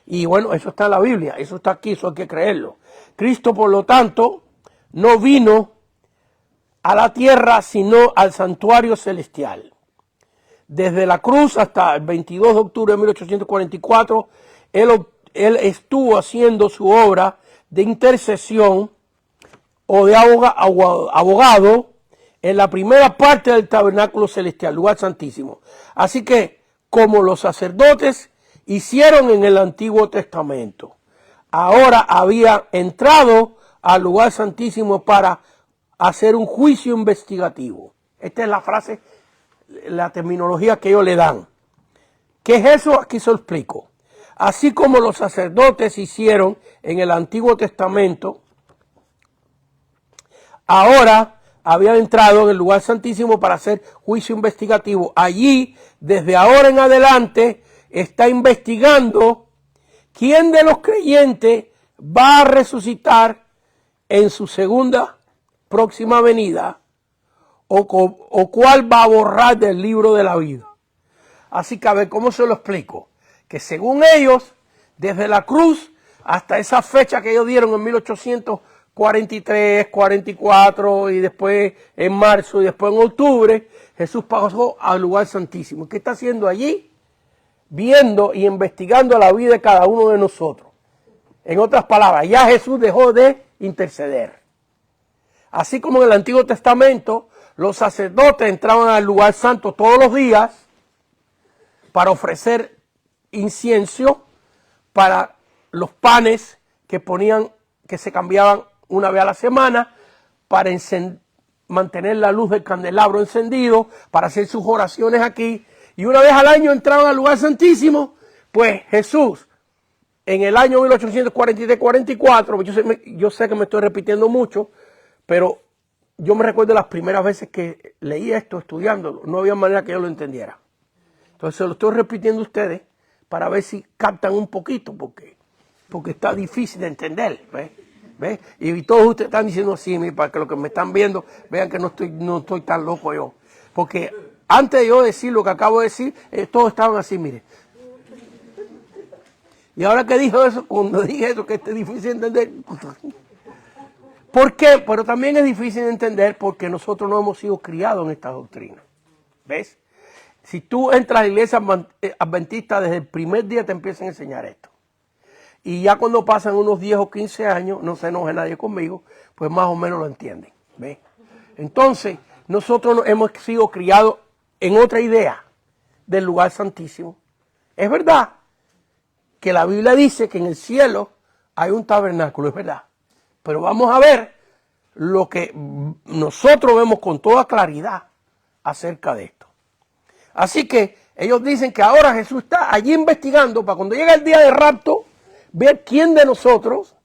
Y bueno, eso está en la Biblia, eso está aquí, eso hay que creerlo. Cristo, por lo tanto, no vino a la tierra, sino al santuario celestial. Desde la cruz hasta el 22 de octubre de 1844, él estuvo haciendo su obra de intercesión o de abogado en la primera parte del tabernáculo celestial, lugar santísimo. Así que, como los sacerdotes hicieron en el Antiguo Testamento, ahora había entrado al lugar santísimo para hacer un juicio investigativo. Esta es la frase, la terminología que ellos le dan. ¿Qué es eso? Aquí se lo explico. Así como los sacerdotes hicieron en el Antiguo Testamento, ahora habían entrado en el lugar santísimo para hacer juicio investigativo. Allí, desde ahora en adelante, está investigando quién de los creyentes va a resucitar en su segunda próxima venida, o cuál va a borrar del libro de la vida. Así que a ver, ¿cómo se lo explico? Que según ellos, desde la cruz hasta esa fecha que ellos dieron en 1843, 44 y después en marzo y después en octubre, Jesús pasó al lugar santísimo. ¿Qué está haciendo allí? Viendo y investigando la vida de cada uno de nosotros. En otras palabras, ya Jesús dejó de interceder. Así como en el Antiguo Testamento, los sacerdotes entraban al lugar santo todos los días para ofrecer incienso para los panes que se cambiaban una vez a la semana, para mantener la luz del candelabro encendido, para hacer sus oraciones aquí. Y una vez al año entraban al lugar santísimo. Pues Jesús, en el año 1843-44, yo sé que me estoy repitiendo mucho, pero yo me recuerdo las primeras veces que leí esto, estudiándolo, no había manera que yo lo entendiera. Entonces se lo estoy repitiendo a ustedes para ver si captan un poquito, porque está difícil de entender, ¿ves? Y todos ustedes están diciendo así, para que los que me están viendo vean que no estoy tan loco yo. Porque antes de yo decir lo que acabo de decir, todos estaban así, mire. Y ahora que dijo eso, cuando dije eso, que es difícil de entender. ¿Por qué? Pero también es difícil de entender porque nosotros no hemos sido criados en esta doctrina. ¿Ves? Si tú entras a la iglesia adventista, desde el primer día te empiezan a enseñar esto. Y ya cuando pasan unos 10 o 15 años, no se enoje nadie conmigo, pues más o menos lo entienden. ¿Ves? Entonces, nosotros hemos sido criados en otra idea del lugar santísimo. Es verdad que la Biblia dice que en el cielo hay un tabernáculo, es verdad. Pero vamos a ver lo que nosotros vemos con toda claridad acerca de esto. Así que ellos dicen que ahora Jesús está allí investigando para cuando llegue el día de rapto, ver quién de nosotros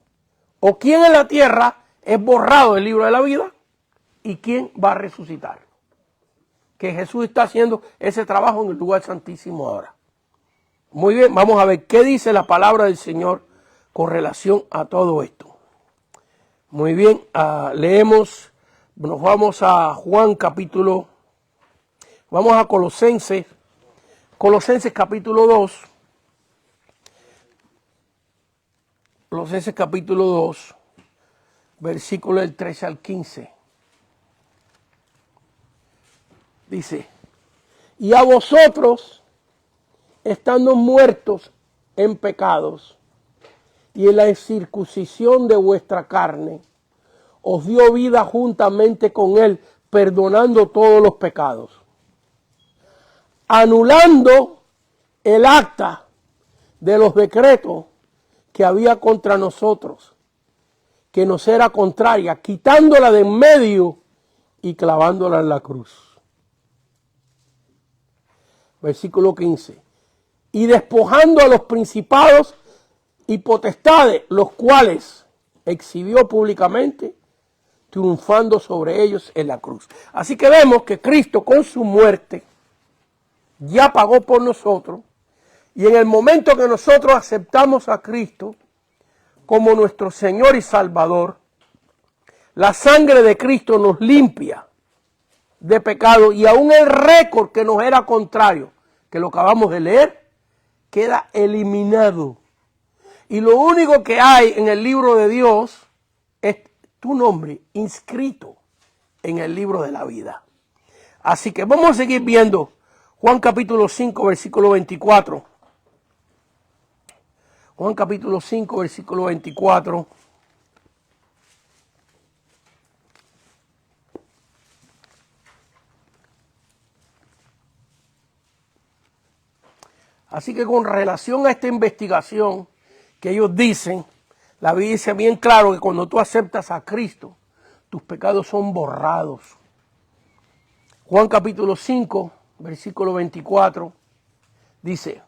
o quién en la tierra es borrado del libro de la vida y quién va a resucitar. Que Jesús está haciendo ese trabajo en el lugar santísimo ahora. Muy bien, vamos a ver qué dice la palabra del Señor con relación a todo esto. Muy bien, leemos, nos vamos a Juan capítulo, vamos a Colosenses capítulo 2. Colosenses capítulo 2, versículo del 13 al 15. Dice, y a vosotros, estando muertos en pecados y en la circuncisión de vuestra carne, os dio vida juntamente con él, perdonando todos los pecados, anulando el acta de los decretos que había contra nosotros, que nos era contraria, quitándola de en medio y clavándola en la cruz. Versículo 15. Y despojando a los principados y potestades, los cuales exhibió públicamente, triunfando sobre ellos en la cruz. Así que vemos que Cristo con su muerte ya pagó por nosotros, y en el momento que nosotros aceptamos a Cristo como nuestro Señor y Salvador, la sangre de Cristo nos limpia de pecado, y aún el récord que nos era contrario, que lo acabamos de leer, queda eliminado. Y lo único que hay en el libro de Dios es tu nombre inscrito en el libro de la vida. Así que vamos a seguir viendo Juan capítulo 5, versículo 24. Juan capítulo 5, versículo 24. Así que con relación a esta investigación que ellos dicen, la Biblia dice bien claro que cuando tú aceptas a Cristo, tus pecados son borrados. Juan capítulo 5, versículo 24, dice,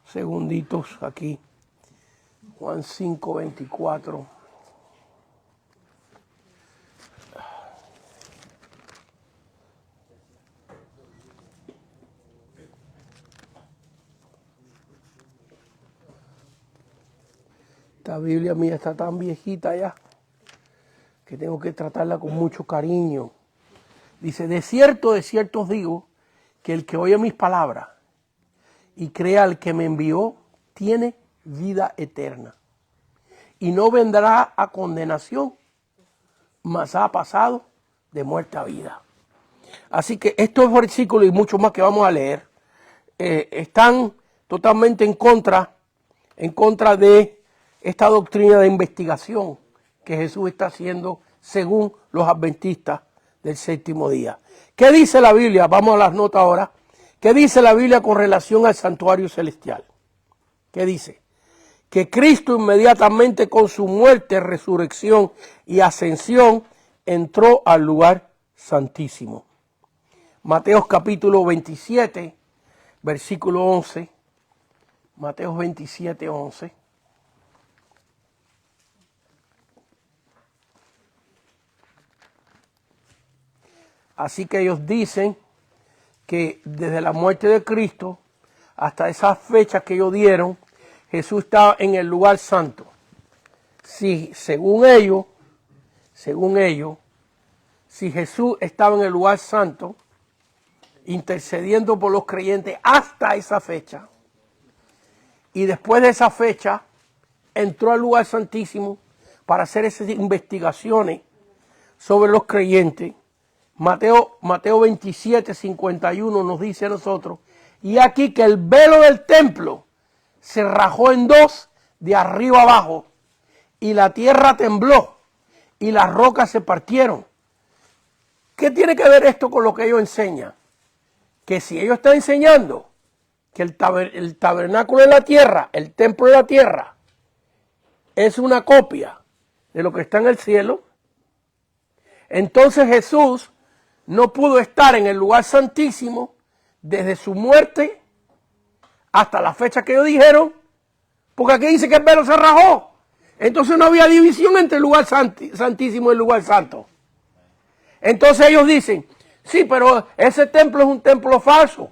segunditos aquí, Juan 5, 24. Esta Biblia mía está tan viejita ya que tengo que tratarla con mucho cariño. Dice, de cierto os digo, que el que oye mis palabras y crea al que me envió, tiene vida eterna. Y no vendrá a condenación, mas ha pasado de muerte a vida. Así que estos versículos y muchos más que vamos a leer, están totalmente en contra de esta doctrina de investigación que Jesús está haciendo según los adventistas del séptimo día. ¿Qué dice la Biblia? Vamos a las notas ahora. ¿Qué dice la Biblia con relación al santuario celestial? ¿Qué dice? Que Cristo inmediatamente con su muerte, resurrección y ascensión entró al lugar santísimo. Mateo capítulo 27, versículo 11. Mateo 27, 11. Así que ellos dicen que desde la muerte de Cristo hasta esas fechas que ellos dieron, Jesús estaba en el lugar santo. Si según ellos, si Jesús estaba en el lugar santo, intercediendo por los creyentes hasta esa fecha, y después de esa fecha entró al lugar santísimo para hacer esas investigaciones sobre los creyentes, Mateo 27, 51 nos dice a nosotros, y aquí que el velo del templo se rajó en dos de arriba abajo, y la tierra tembló, y las rocas se partieron. ¿Qué tiene que ver esto con lo que ellos enseñan? que si ellos están enseñando que el tabernáculo de la tierra, el templo de la tierra, es una copia de lo que está en el cielo, entonces Jesús no pudo estar en el lugar santísimo desde su muerte hasta la fecha que ellos dijeron, porque aquí dice que el velo se rajó. Entonces no había división entre el lugar santísimo y el lugar santo. Entonces ellos dicen, sí, pero ese templo es un templo falso.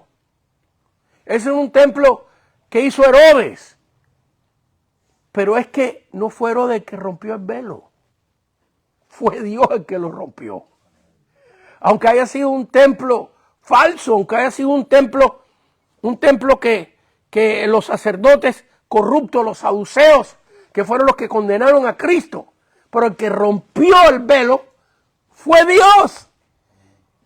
Ese es un templo que hizo Herodes. Pero es que no fue Herodes el que rompió el velo. Fue Dios el que lo rompió. Aunque haya sido un templo falso, aunque haya sido un templo que los sacerdotes corruptos, los saduceos, que fueron los que condenaron a Cristo, pero el que rompió el velo fue Dios.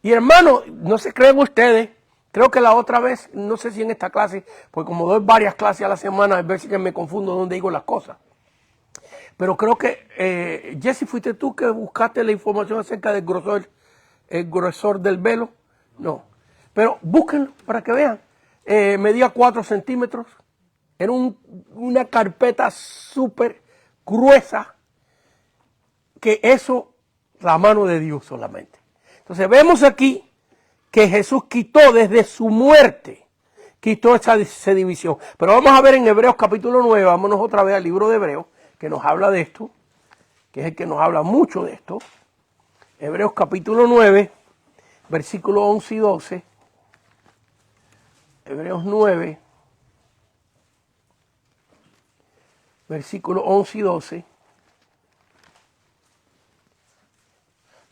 Y hermano, no se creen ustedes, creo que la otra vez, no sé si en esta clase, porque como doy varias clases a la semana, a veces que me confundo donde digo las cosas. Pero creo que, Jesse, ¿fuiste tú que buscaste la información acerca del grosor del velo? No. Pero búsquenlo para que vean. Medía 4 centímetros. Era una carpeta súper gruesa. Que eso, la mano de Dios solamente. Entonces vemos aquí que Jesús quitó desde su muerte, quitó esa división. Pero vamos a ver en Hebreos capítulo 9, vámonos otra vez al libro de Hebreos, que nos habla de esto, que es el que nos habla mucho de esto. Hebreos capítulo 9, versículos 11 y 12. Hebreos 9, versículos 11 y 12.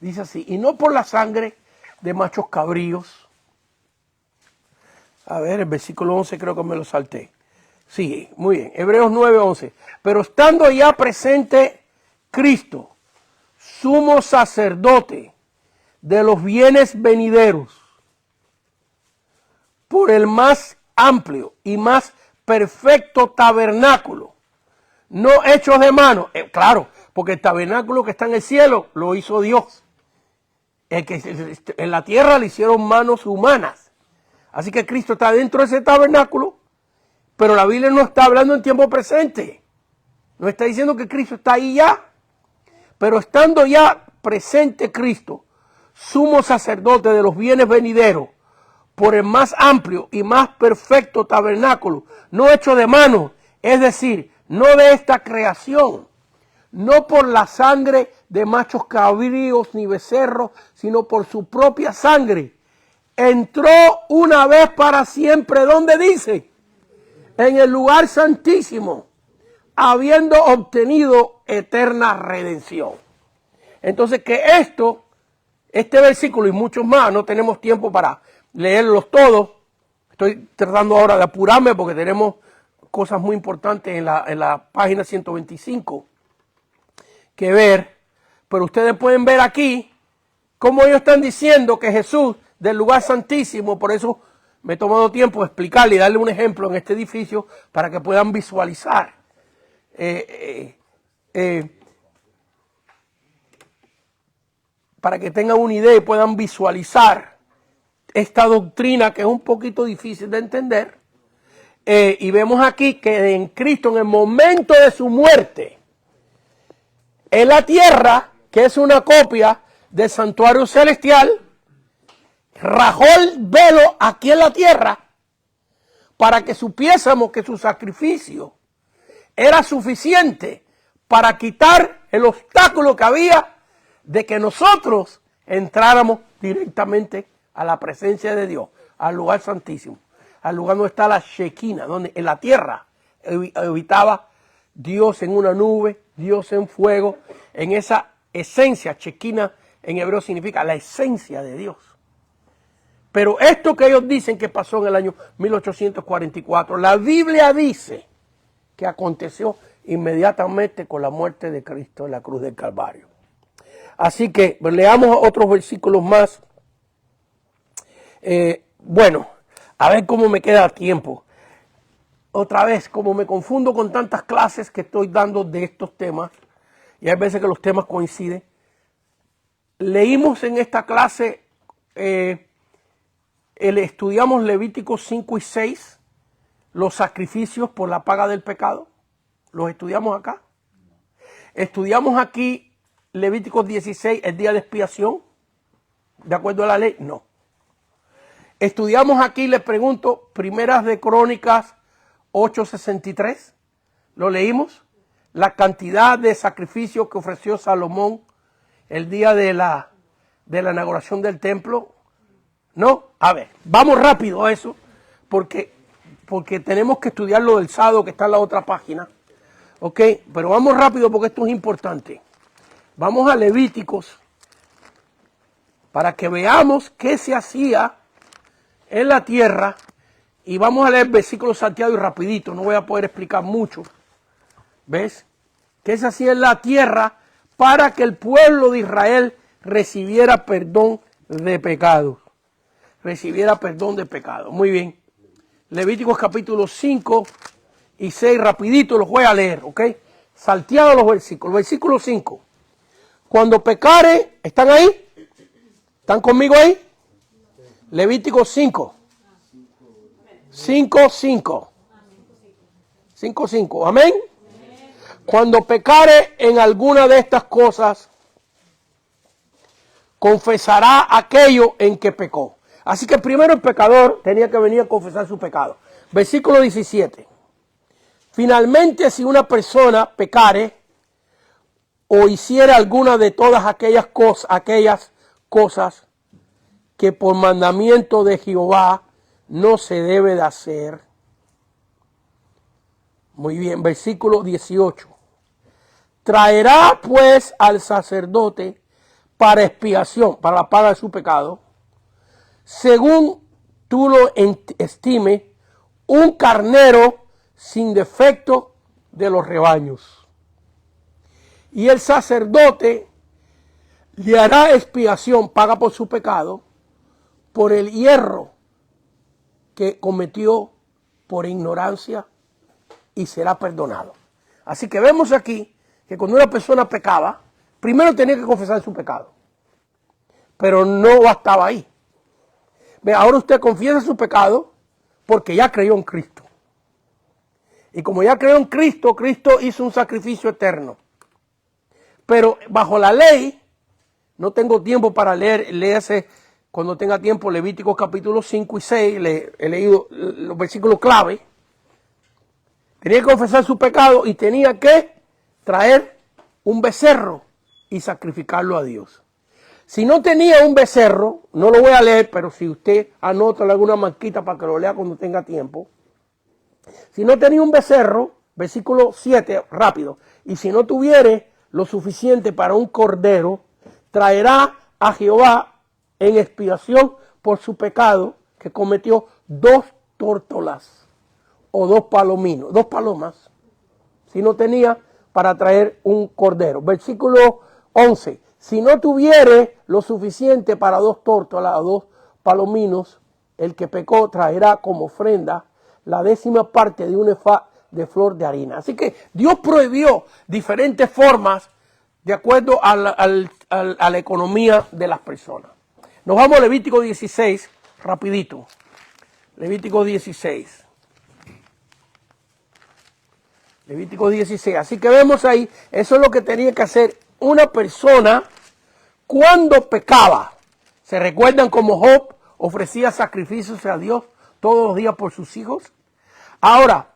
Dice así, y no por la sangre de machos cabríos. A ver, el versículo 11 creo que me lo salté. Sí, muy bien. Hebreos 9, 11. Pero estando ya presente Cristo, sumo sacerdote de los bienes venideros, por el más amplio y más perfecto tabernáculo, no hecho de mano. Claro, porque el tabernáculo que está en el cielo lo hizo Dios. El que en la tierra le hicieron manos humanas. Así que Cristo está dentro de ese tabernáculo, pero la Biblia no está hablando en tiempo presente. No está diciendo que Cristo está ahí ya. Pero estando ya presente Cristo, sumo sacerdote de los bienes venideros, por el más amplio y más perfecto tabernáculo, no hecho de mano, es decir, no de esta creación, no por la sangre de machos cabríos ni becerros, sino por su propia sangre, entró una vez para siempre, ¿dónde dice? En el lugar santísimo, habiendo obtenido eterna redención. Entonces que este versículo y muchos más, no tenemos tiempo para leerlos todos. Estoy tratando ahora de apurarme porque tenemos cosas muy importantes en la página 125 que ver. Pero ustedes pueden ver aquí cómo ellos están diciendo que Jesús del lugar santísimo, por eso me he tomado tiempo de explicarle y darle un ejemplo en este edificio para que puedan visualizar. Para que tengan una idea y puedan visualizar esta doctrina que es un poquito difícil de entender. Y vemos aquí que en Cristo, en el momento de su muerte, en la tierra, que es una copia del santuario celestial, rajó el velo aquí en la tierra para que supiésemos que su sacrificio era suficiente para quitar el obstáculo que había de que nosotros entráramos directamente a la presencia de Dios, al lugar santísimo, al lugar donde está la Shekinah, donde en la tierra habitaba Dios en una nube, Dios en fuego, en esa esencia. Shekinah en hebreo significa la esencia de Dios. Pero esto que ellos dicen que pasó en el año 1844, la Biblia dice que aconteció inmediatamente con la muerte de Cristo en la cruz del Calvario. Así que leamos otros versículos más. Bueno, a ver cómo me queda tiempo. Otra vez, como me confundo con tantas clases que estoy dando de estos temas, y hay veces que los temas coinciden, leímos en esta clase estudiamos Levíticos 5 y 6, los sacrificios por la paga del pecado. ¿Los estudiamos acá? ¿Estudiamos aquí Levíticos 16, el día de expiación? ¿De acuerdo a la ley? No. Estudiamos aquí, les pregunto, Primeras de Crónicas 8:63. ¿Lo leímos? La cantidad de sacrificios que ofreció Salomón el día de la inauguración del templo. No, a ver, vamos rápido a eso, porque tenemos que estudiar lo del sábado que está en la otra página. Ok, pero vamos rápido porque esto es importante. Vamos a Levíticos para que veamos qué se hacía en la tierra. Y vamos a leer versículos salteados y rapidito, no voy a poder explicar mucho. ¿Ves? ¿Qué se hacía en la tierra para que el pueblo de Israel recibiera perdón de pecados? Recibiera perdón de pecados. Muy bien. Levíticos capítulos 5 y 6, rapidito los voy a leer, ¿ok? Salteados los versículos. Versículo 5. Cuando pecare, ¿están ahí? ¿Están conmigo ahí? Levíticos 5. 5:5. 5:5. Amén. Cuando pecare en alguna de estas cosas, confesará aquello en que pecó. Así que primero el pecador tenía que venir a confesar su pecado. Versículo 17. Finalmente, si una persona pecare o hiciera alguna de todas aquellas cosas que por mandamiento de Jehová no se debe de hacer. Muy bien, versículo 18. Traerá pues al sacerdote para expiación, para la paga de su pecado, según tú lo estimes, un carnero sin defecto de los rebaños. Y el sacerdote le hará expiación, paga por su pecado, por el hierro que cometió por ignorancia, y será perdonado. Así que vemos aquí que cuando una persona pecaba, primero tenía que confesar su pecado. Pero no bastaba ahí. Ve, ahora usted confiesa su pecado porque ya creyó en Cristo. Y como ya creyó en Cristo, Cristo hizo un sacrificio eterno. Pero bajo la ley, no tengo tiempo para léase cuando tenga tiempo Levíticos capítulos 5 y 6, he leído los versículos clave. Tenía que confesar su pecado y tenía que traer un becerro y sacrificarlo a Dios. Si no tenía un becerro, no lo voy a leer, pero si usted anota alguna marquita para que lo lea cuando tenga tiempo. Si no tenía un becerro, versículo 7, rápido, y si no tuviere lo suficiente para un cordero, traerá a Jehová en expiación por su pecado que cometió 2 tórtolas o 2 palomas, si no tenía para traer un cordero. Versículo 11, si no tuviere lo suficiente para 2 tórtolas o 2 palominos, el que pecó traerá como ofrenda la 10ª parte de un efá de flor de harina. Así que Dios prohibió diferentes formas de acuerdo a la economía de las personas. Nos vamos a Levítico 16, rapidito. Levítico 16. Levítico 16. Así que vemos ahí, eso es lo que tenía que hacer una persona cuando pecaba. ¿Se recuerdan cómo Job ofrecía sacrificios a Dios todos los días por sus hijos? Ahora,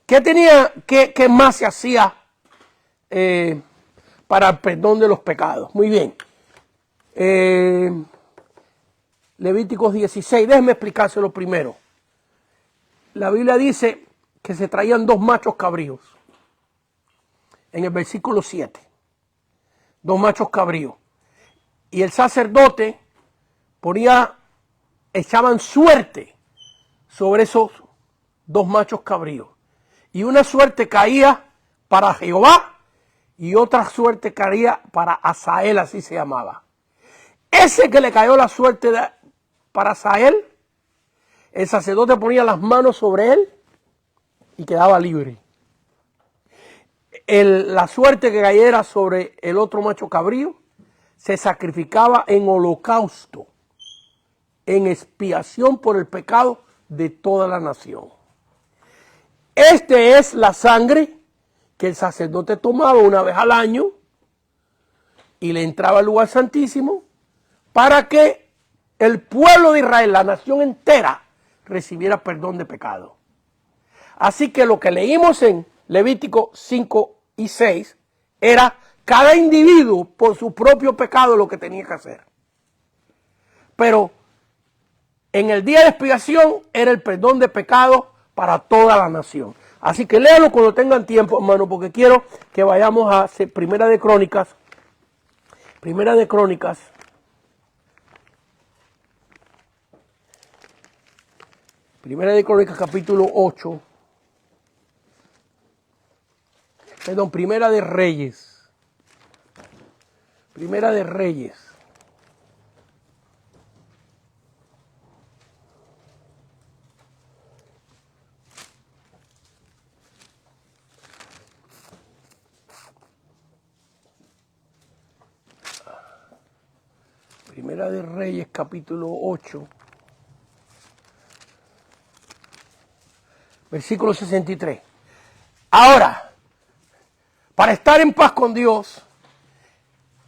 ¿qué más se hacía para el perdón de los pecados? Muy bien. Levíticos 16, déjenme explicárselo primero. La Biblia dice que se traían 2 machos cabríos. En el versículo 7. 2 machos cabríos. Y el sacerdote echaban suerte sobre esos 2 machos cabríos. Y una suerte caía para Jehová y otra suerte caía para Asael, así se llamaba. Ese que le cayó la suerte para Asael, el sacerdote ponía las manos sobre él y quedaba libre. La suerte que cayera sobre el otro macho cabrío se sacrificaba en holocausto en expiación por el pecado de toda la nación. Esta es la sangre que el sacerdote tomaba una vez al año y le entraba al lugar santísimo para que el pueblo de Israel, la nación entera, recibiera perdón de pecado. Así que lo que leímos en Levítico 5 y 6 era cada individuo por su propio pecado lo que tenía que hacer. Pero en el día de expiación era el perdón de pecado para toda la nación. Así que léalo cuando tengan tiempo, hermano, porque quiero que vayamos a Primera de Crónicas. Primera de Crónicas. Primera de Crónicas, capítulo 8. Perdón, Primera de Reyes. Primera de Reyes. Primera de Reyes, capítulo 8. Versículo 63. Ahora, para estar en paz con Dios,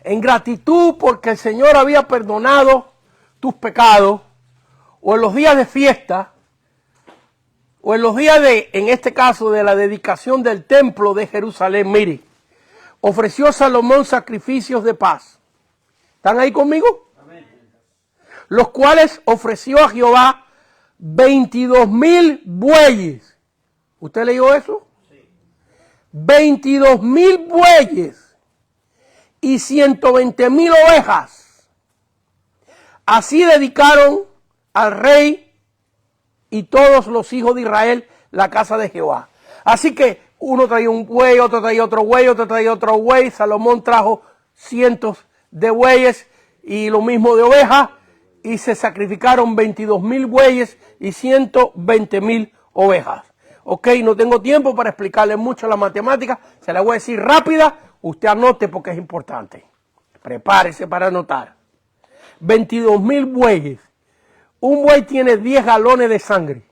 en gratitud porque el Señor había perdonado tus pecados, o en los días de fiesta, o en los días en este caso, de la dedicación del templo de Jerusalén, mire, ofreció Salomón sacrificios de paz. ¿Están ahí conmigo? Amén. Los cuales ofreció a Jehová 22,000 bueyes. ¿Usted leyó eso? Sí. 22,000 bueyes y 120,000 ovejas. Así dedicaron al rey y todos los hijos de Israel la casa de Jehová. Así que uno traía un buey, otro traía otro buey, otro traía otro buey. Salomón trajo cientos de bueyes y lo mismo de ovejas, y se sacrificaron 22,000 bueyes y 120,000 ovejas. Ok, no tengo tiempo para explicarle mucho la matemática, se la voy a decir rápida, usted anote porque es importante. Prepárese para anotar. 22,000 bueyes. Un buey tiene 10 galones de sangre.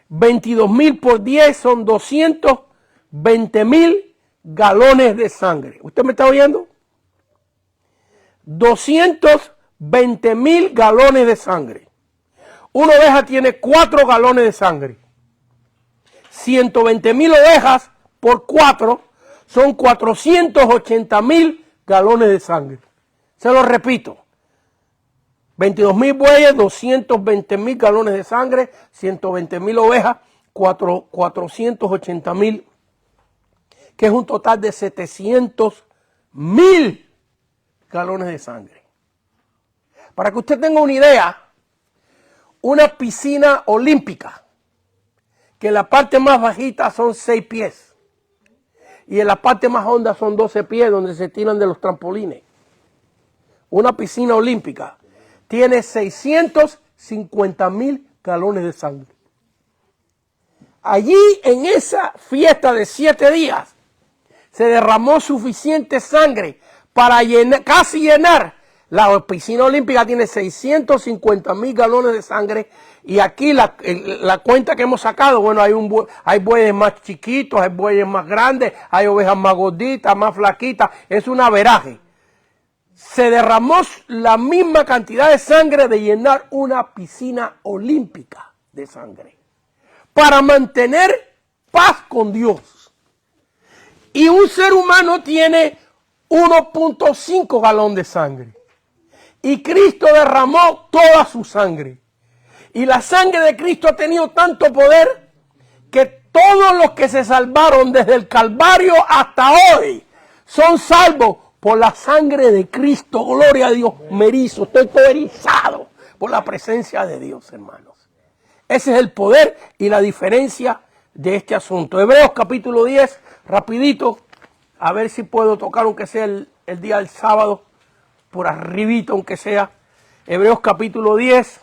22,000 por 10 son 220,000 galones de sangre. ¿Usted me está oyendo? 220,000 galones de sangre. Una oveja tiene 4 galones de sangre. 120,000 ovejas por 4 son 480,000 galones de sangre. Se lo repito. 22,000 bueyes, 220,000 galones de sangre, 120,000 ovejas, 480,000, que es un total de 700,000 galones de sangre. Para que usted tenga una idea, una piscina olímpica, que en la parte más bajita son 6 pies y en la parte más honda son 12 pies donde se tiran de los trampolines. Una piscina olímpica tiene 650,000 galones de sangre. Allí en esa fiesta de 7 días se derramó suficiente sangre para casi llenar. La piscina olímpica tiene 650,000 galones de sangre, y aquí la cuenta que hemos sacado, bueno, hay bueyes más chiquitos, hay bueyes más grandes, hay ovejas más gorditas, más flaquitas, es un averaje. Se derramó la misma cantidad de sangre de llenar una piscina olímpica de sangre para mantener paz con Dios. Y un ser humano tiene 1.5 galón de sangre. Y Cristo derramó toda su sangre. Y la sangre de Cristo ha tenido tanto poder que todos los que se salvaron desde el Calvario hasta hoy son salvos por la sangre de Cristo. Gloria a Dios. Me erizo, estoy todo erizado por la presencia de Dios, hermanos. Ese es el poder y la diferencia de este asunto. Hebreos capítulo 10, rapidito, a ver si puedo tocar aunque sea el día del sábado, por arribito aunque sea. Hebreos capítulo 10.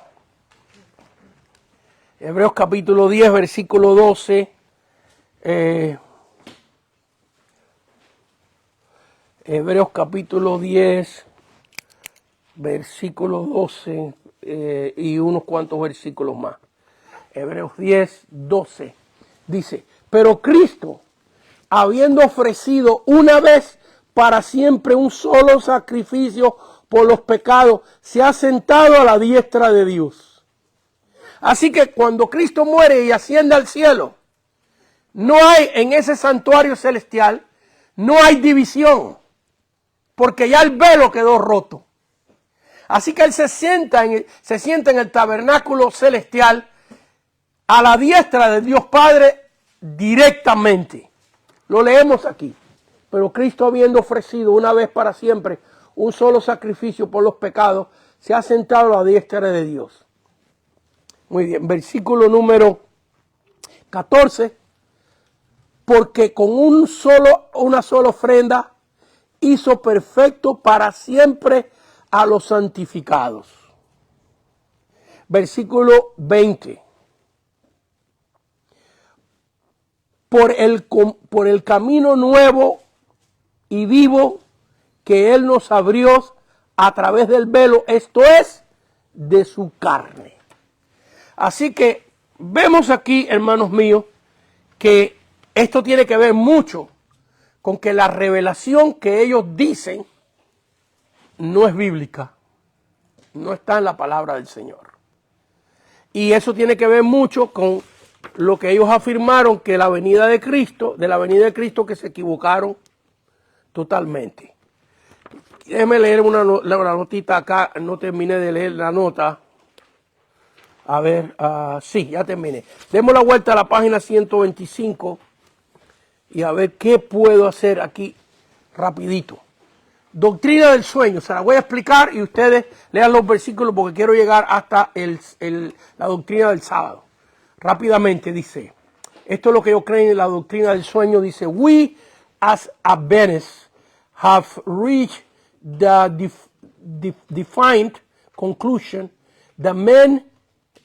Hebreos capítulo 10, versículo 12. Hebreos capítulo 10, versículo 12 y unos cuantos versículos más. Hebreos 10, 12 dice, pero Cristo, habiendo ofrecido una vez para siempre un solo sacrificio por los pecados, se ha sentado a la diestra de Dios. Así que cuando Cristo muere y asciende al cielo, no hay en ese santuario celestial, no hay división, porque ya el velo quedó roto. Así que Él se sienta en el tabernáculo celestial a la diestra de Dios Padre directamente. Lo leemos aquí. Pero Cristo, habiendo ofrecido una vez para siempre un solo sacrificio por los pecados, se ha sentado a la diestra de Dios. Muy bien, versículo número 14. Porque con una sola ofrenda hizo perfecto para siempre a los santificados. Versículo 20. Por el camino nuevo y vivo que Él nos abrió a través del velo, esto es, de su carne. Así que vemos aquí, hermanos míos, que esto tiene que ver mucho con que la revelación que ellos dicen no es bíblica, no está en la palabra del Señor. Y eso tiene que ver mucho con lo que ellos afirmaron, que la venida de Cristo, que se equivocaron totalmente. Déjeme leer una notita acá, no terminé de leer la nota. A ver, sí, ya terminé. Demos la vuelta a la página 125 y a ver qué puedo hacer aquí rapidito. Doctrina del sueño, se la voy a explicar y ustedes lean los versículos porque quiero llegar hasta la doctrina del sábado. Rápidamente dice, esto es lo que yo creo en la doctrina del sueño, dice, we as Adventists have reached the defined conclusion that man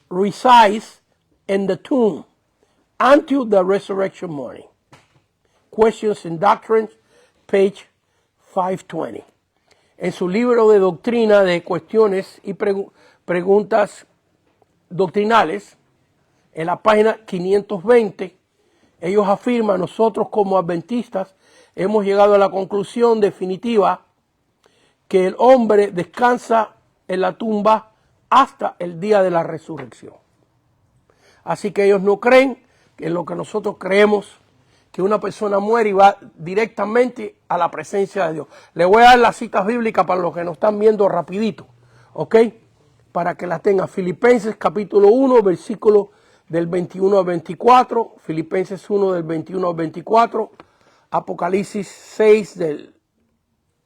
resides in the tomb until the resurrection morning. Questions and Doctrines, page 520. En su libro de doctrina de cuestiones y preguntas doctrinales, en la página 520, ellos afirman, nosotros como adventistas hemos llegado a la conclusión definitiva que el hombre descansa en la tumba hasta el día de la resurrección. Así que ellos no creen en lo que nosotros creemos, que una persona muere y va directamente a la presencia de Dios. Le voy a dar las citas bíblicas para los que nos están viendo rapidito, ¿ok? Para que las tengan. Filipenses capítulo 1, versículo del 21 al 24, Filipenses 1 del 21 al 24, Apocalipsis 6 del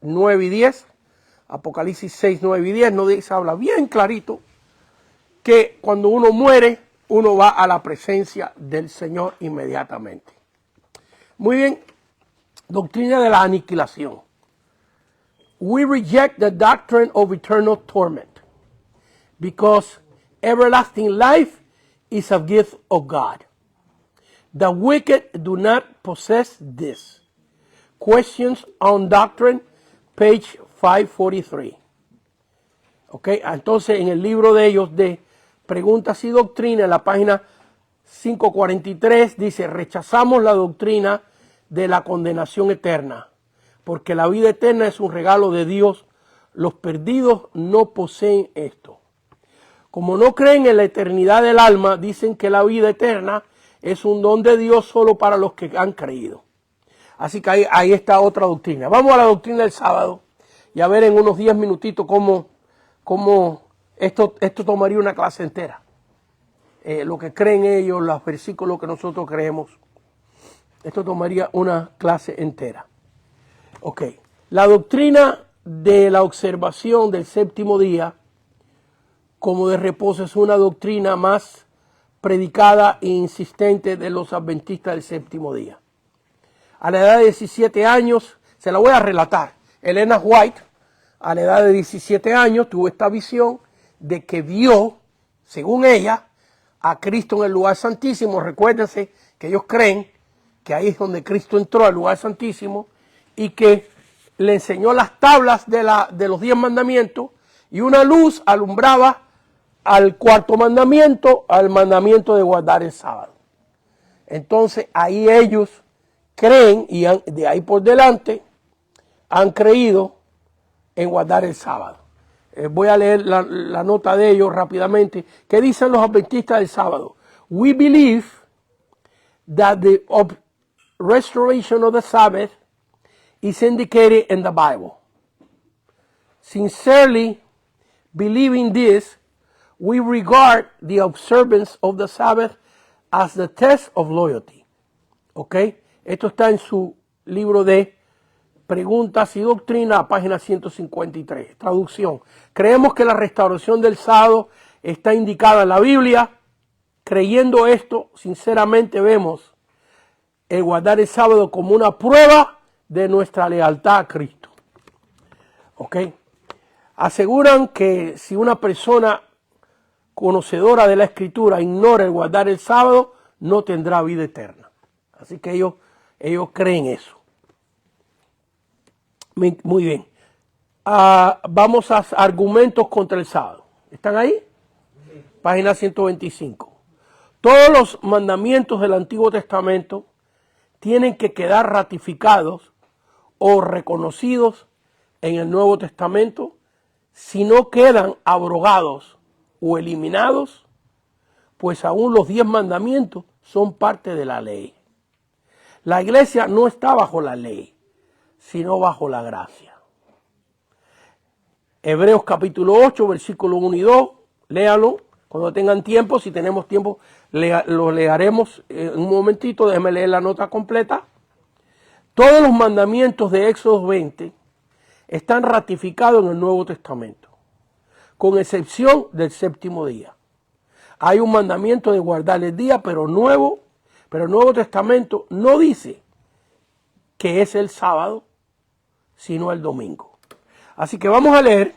9 y 10, Apocalipsis 6, 9 y 10, no dice, habla bien clarito que cuando uno muere, uno va a la presencia del Señor inmediatamente. Muy bien, doctrina de la aniquilación. We reject the doctrine of eternal torment because everlasting life is a gift of God. The wicked do not possess this. Questions on Doctrine, page 543. Ok, entonces en el libro de ellos de Preguntas y Doctrina, en la página 543, dice, rechazamos la doctrina de la condenación eterna, porque la vida eterna es un regalo de Dios. Los perdidos no poseen esto. Como no creen en la eternidad del alma, dicen que la vida eterna es un don de Dios solo para los que han creído. Así que ahí está otra doctrina. Vamos a la doctrina del sábado y a ver en unos 10 minutitos cómo esto tomaría una clase entera. Lo que creen ellos, los versículos que nosotros creemos, esto tomaría una clase entera. Ok, la doctrina de la observación del séptimo día como de reposo es una doctrina más predicada e insistente de los adventistas del séptimo día. A la edad de 17 años, se la voy a relatar, Elena White, a la edad de 17 años, tuvo esta visión de que vio, según ella, a Cristo en el lugar santísimo. Recuérdense que ellos creen que ahí es donde Cristo entró al lugar santísimo y que le enseñó las tablas de los 10 mandamientos y una luz alumbraba al cuarto mandamiento, al mandamiento de guardar el sábado. Entonces ahí ellos creen y de ahí por delante han creído en guardar el sábado. Voy a leer la nota de ellos rápidamente. ¿Qué dicen los adventistas del sábado? We believe that the restoration of the Sabbath is indicated in the Bible. Sincerely believing this, we regard the observance of the Sabbath as the test of loyalty. ¿Ok? Esto está en su libro de Preguntas y Doctrina, página 153. Traducción. Creemos que la restauración del sábado está indicada en la Biblia. Creyendo esto, sinceramente vemos el guardar el sábado como una prueba de nuestra lealtad a Cristo. ¿Ok? Aseguran que si una persona conocedora de la Escritura ignora el guardar el sábado, no tendrá vida eterna. Así que ellos creen eso. Muy bien. Vamos a argumentos contra el sábado. ¿Están ahí? Página 125. Todos los mandamientos del Antiguo Testamento tienen que quedar ratificados o reconocidos en el Nuevo Testamento. Si no quedan abrogados o eliminados, pues aún los 10 mandamientos son parte de la ley. La iglesia no está bajo la ley, sino bajo la gracia. Hebreos capítulo 8, versículos 1 y 2, léalo cuando tengan tiempo. Si tenemos tiempo, lo leeremos en un momentito. Déjenme leer la nota completa. Todos los mandamientos de Éxodo 20 están ratificados en el Nuevo Testamento, con excepción del séptimo día. Hay un mandamiento de guardar el día, pero el Nuevo Testamento no dice que es el sábado, sino el domingo. Así que vamos a leer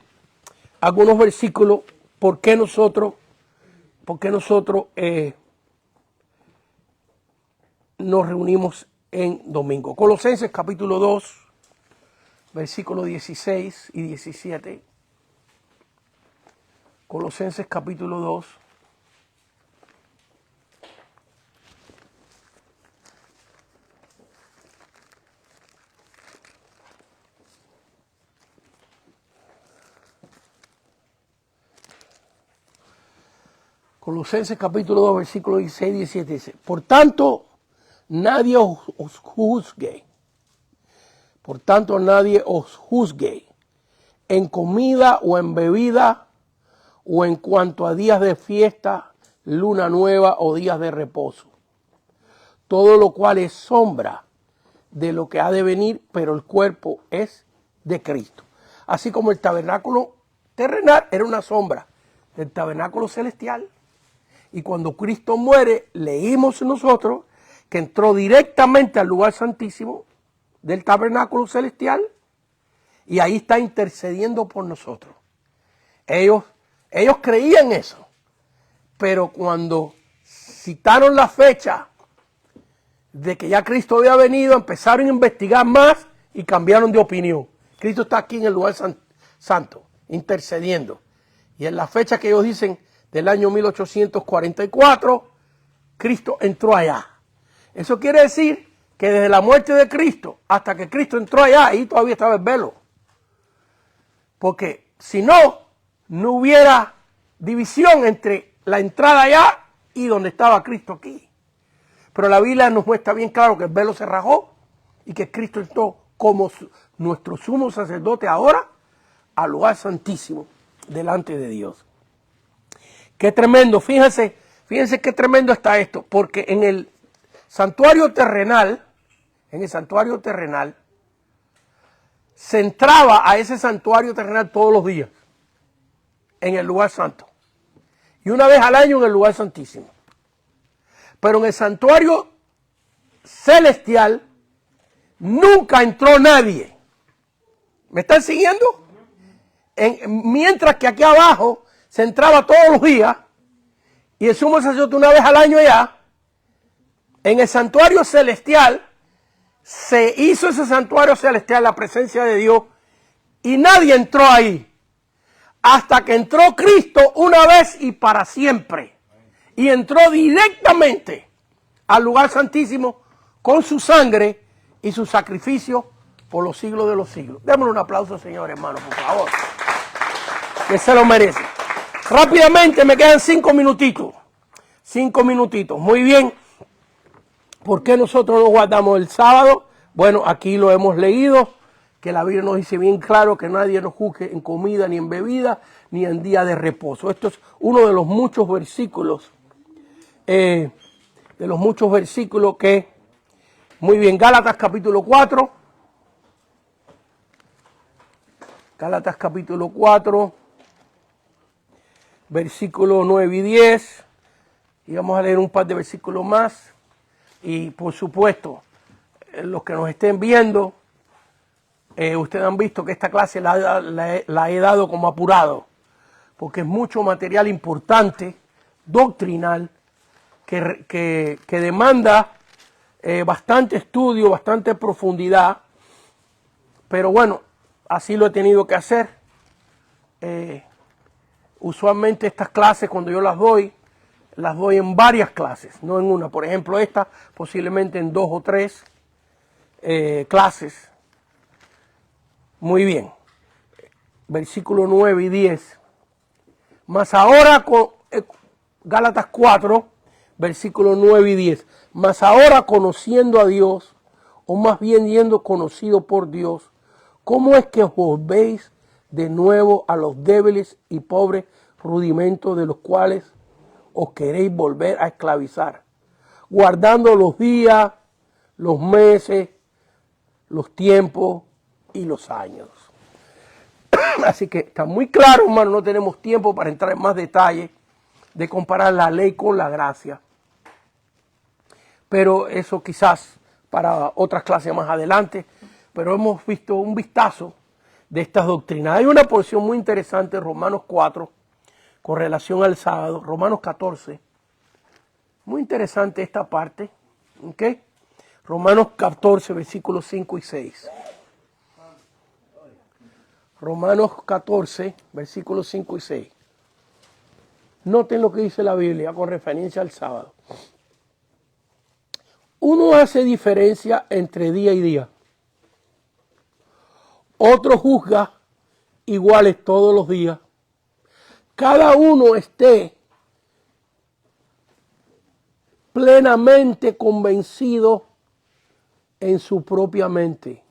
algunos versículos por qué nosotros nos reunimos en domingo. Colosenses capítulo 2, versículos 16 y 17. Colosenses capítulo 2. Colosenses capítulo 2, versículos 16 y 17 dice: Por tanto, nadie os juzgue. Por tanto, nadie os juzgue en comida o en bebida, o en cuanto a días de fiesta, luna nueva o días de reposo. Todo lo cual es sombra de lo que ha de venir, pero el cuerpo es de Cristo. Así como el tabernáculo terrenal era una sombra del tabernáculo celestial. Y cuando Cristo muere, leímos nosotros que entró directamente al lugar santísimo del tabernáculo celestial y ahí está intercediendo por nosotros. Ellos creían eso, pero cuando citaron la fecha de que ya Cristo había venido, empezaron a investigar más y cambiaron de opinión. Cristo está aquí en el lugar santo, intercediendo. Y en la fecha que ellos dicen del año 1844, Cristo entró allá. Eso quiere decir que desde la muerte de Cristo hasta que Cristo entró allá, ahí todavía estaba el velo. Porque si no hubiera división entre la entrada allá y donde estaba Cristo aquí. Pero la Biblia nos muestra bien claro que el velo se rajó y que Cristo entró como nuestro sumo sacerdote ahora al lugar santísimo delante de Dios. Qué tremendo, fíjense qué tremendo está esto, porque en el santuario terrenal, se entraba a ese santuario terrenal todos los días, en el lugar santo, y una vez al año en el lugar santísimo. Pero en el santuario celestial nunca entró nadie. ¿Me están siguiendo? Mientras que aquí abajo se entraba todos los días y el sumo sacerdote una vez al año allá, en el santuario celestial se hizo ese santuario celestial, la presencia de Dios, y nadie entró ahí. hasta que entró Cristo una vez y para siempre. Y entró directamente al lugar santísimo con su sangre y su sacrificio por los siglos de los siglos. Démosle un aplauso, Señor, hermano, por favor. Que se lo merece. Rápidamente, me quedan 5 minutitos. 5 minutitos. Muy bien. ¿Por qué nosotros no guardamos el sábado? Bueno, aquí lo hemos leído, que la Biblia nos dice bien claro que nadie nos juzgue en comida, ni en bebida, ni en día de reposo. Esto es uno de los muchos versículos, que, muy bien, Gálatas capítulo 4, Gálatas capítulo 4, versículos 9 y 10, y vamos a leer un par de versículos más, y por supuesto, los que nos estén viendo, ustedes han visto que esta clase la he dado como apurado, porque es mucho material importante, doctrinal, que demanda bastante estudio, bastante profundidad, pero bueno, así lo he tenido que hacer. Usualmente estas clases, cuando yo las doy en varias clases, no en una. Por ejemplo, esta posiblemente en 2 o 3 clases. Muy bien. Versículo 9 y 10. Mas ahora, Gálatas 4, versículo 9 y 10. Mas ahora conociendo a Dios, o más bien siendo conocido por Dios, ¿cómo es que os volvéis de nuevo a los débiles y pobres rudimentos de los cuales os queréis volver a esclavizar, guardando los días, los meses, los tiempos y los años? Así que está muy claro, hermano, no tenemos tiempo para entrar en más detalle de comparar la ley con la gracia. Pero eso quizás para otras clases más adelante. Pero hemos visto un vistazo de estas doctrinas. Hay una porción muy interesante en Romanos 4 con relación al sábado, Romanos 14. Muy interesante esta parte. ¿Ok? Romanos 14, versículos 5 y 6. Romanos 14, versículos 5 y 6. Noten lo que dice la Biblia con referencia al sábado. Uno hace diferencia entre día y día. Otro juzga iguales todos los días. Cada uno esté plenamente convencido en su propia mente.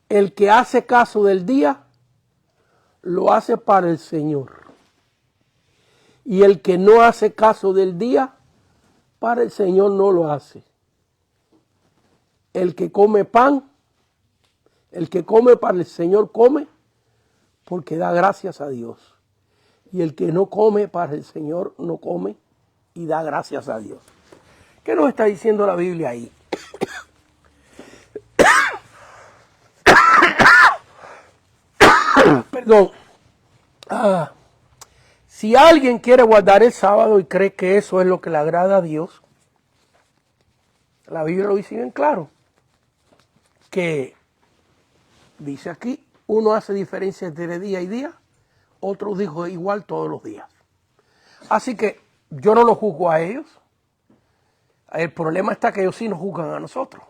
El que hace caso del día, lo hace para el Señor. Y el que no hace caso del día, para el Señor no lo hace. El que come pan, el que come para el Señor come, porque da gracias a Dios. Y el que no come para el Señor no come y da gracias a Dios. ¿Qué nos está diciendo la Biblia ahí? Perdón. Si alguien quiere guardar el sábado y cree que eso es lo que le agrada a Dios, la Biblia lo dice bien claro, que dice aquí, uno hace diferencia entre día y día, otro dijo igual todos los días. Así que yo no lo juzgo a ellos. El problema está que ellos sí nos juzgan a nosotros.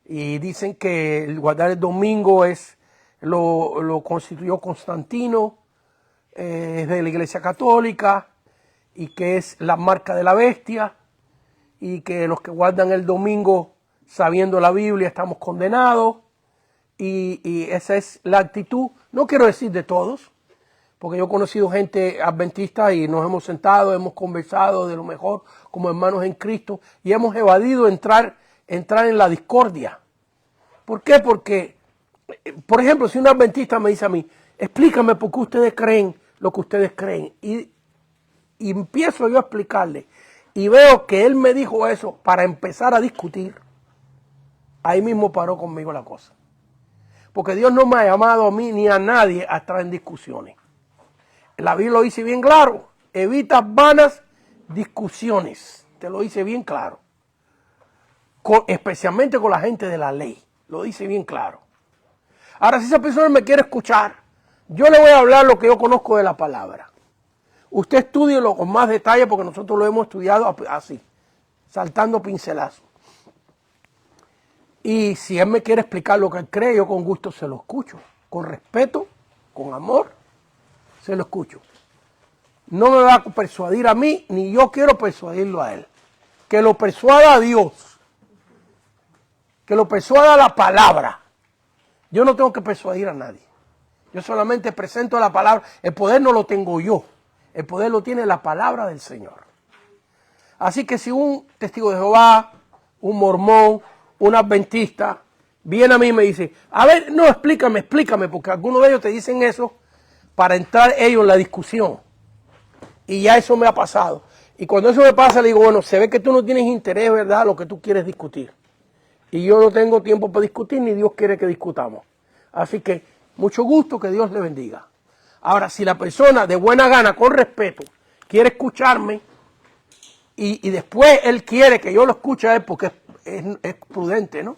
Y dicen que el guardar el domingo lo constituyó Constantino, es de la Iglesia Católica, y que es la marca de la bestia, y que los que guardan el domingo sabiendo la Biblia estamos condenados, y esa es la actitud, no quiero decir de todos, porque yo he conocido gente adventista y nos hemos sentado, hemos conversado de lo mejor como hermanos en Cristo, y hemos evadido entrar en la discordia. ¿Por qué? Porque, por ejemplo, si un adventista me dice a mí, explícame por qué ustedes creen lo que ustedes creen, y empiezo yo a explicarle, y veo que él me dijo eso para empezar a discutir, ahí mismo paró conmigo la cosa. Porque Dios no me ha llamado a mí ni a nadie a estar en discusiones. La Biblia lo dice bien claro, evita vanas discusiones, te lo dice bien claro, especialmente con la gente de la ley, lo dice bien claro. Ahora, si esa persona me quiere escuchar, Yo le voy a hablar lo que yo conozco de la palabra. Usted estúdielo con más detalle porque nosotros lo hemos estudiado así, saltando pincelazos. Y si él me quiere explicar lo que él cree, yo con gusto se lo escucho. Con respeto, con amor, se lo escucho. No me va a persuadir a mí, ni yo quiero persuadirlo a él. Que lo persuada a Dios. Que lo persuada la palabra. Yo no tengo que persuadir a nadie. Yo solamente presento la palabra. El poder no lo tengo yo. El poder lo tiene la palabra del Señor. Así que si un testigo de Jehová, un mormón, un adventista, viene a mí y me dice, a ver, no, explícame, porque algunos de ellos te dicen eso para entrar ellos en la discusión. Y ya eso me ha pasado. Y cuando eso me pasa, le digo, bueno, se ve que tú no tienes interés, ¿verdad?, lo que tú quieres discutir. Y yo no tengo tiempo para discutir, ni Dios quiere que discutamos. Así que, mucho gusto, que Dios le bendiga. Ahora, si la persona de buena gana, con respeto, quiere escucharme, y después él quiere que yo lo escuche a él, porque es prudente, ¿no?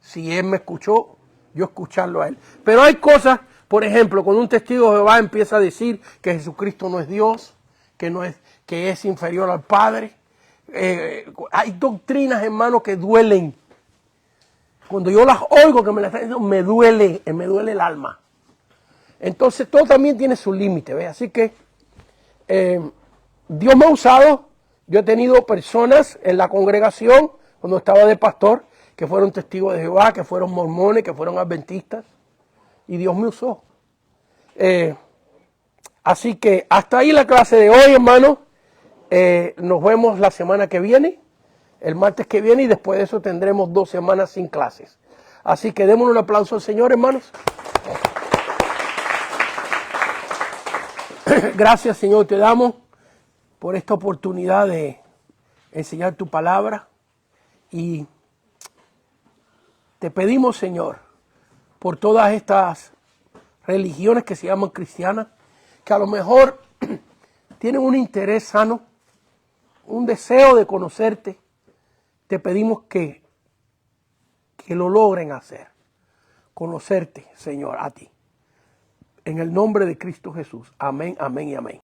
Si él me escuchó, yo escucharlo a él. Pero hay cosas, por ejemplo, cuando un testigo de Jehová empieza a decir que Jesucristo no es Dios, que es inferior al Padre. Hay doctrinas, hermano, que duelen. Cuando yo las oigo que me las están diciendo, me duele el alma. Entonces todo también tiene su límite, ¿ves? Así que Dios me ha usado. Yo he tenido personas en la congregación, cuando estaba de pastor, que fueron testigos de Jehová, que fueron mormones, que fueron adventistas. Y Dios me usó. Así que hasta ahí la clase de hoy, hermano. Nos vemos la semana que viene, el martes que viene, y después de eso tendremos 2 semanas sin clases. Así que démosle un aplauso al Señor, hermanos. Gracias, Señor, te damos por esta oportunidad de enseñar tu palabra. Y te pedimos, Señor, por todas estas religiones que se llaman cristianas, que a lo mejor tienen un interés sano, un deseo de conocerte. Te pedimos que lo logren hacer. Conocerte, Señor, a ti. En el nombre de Cristo Jesús. Amén, amén y amén.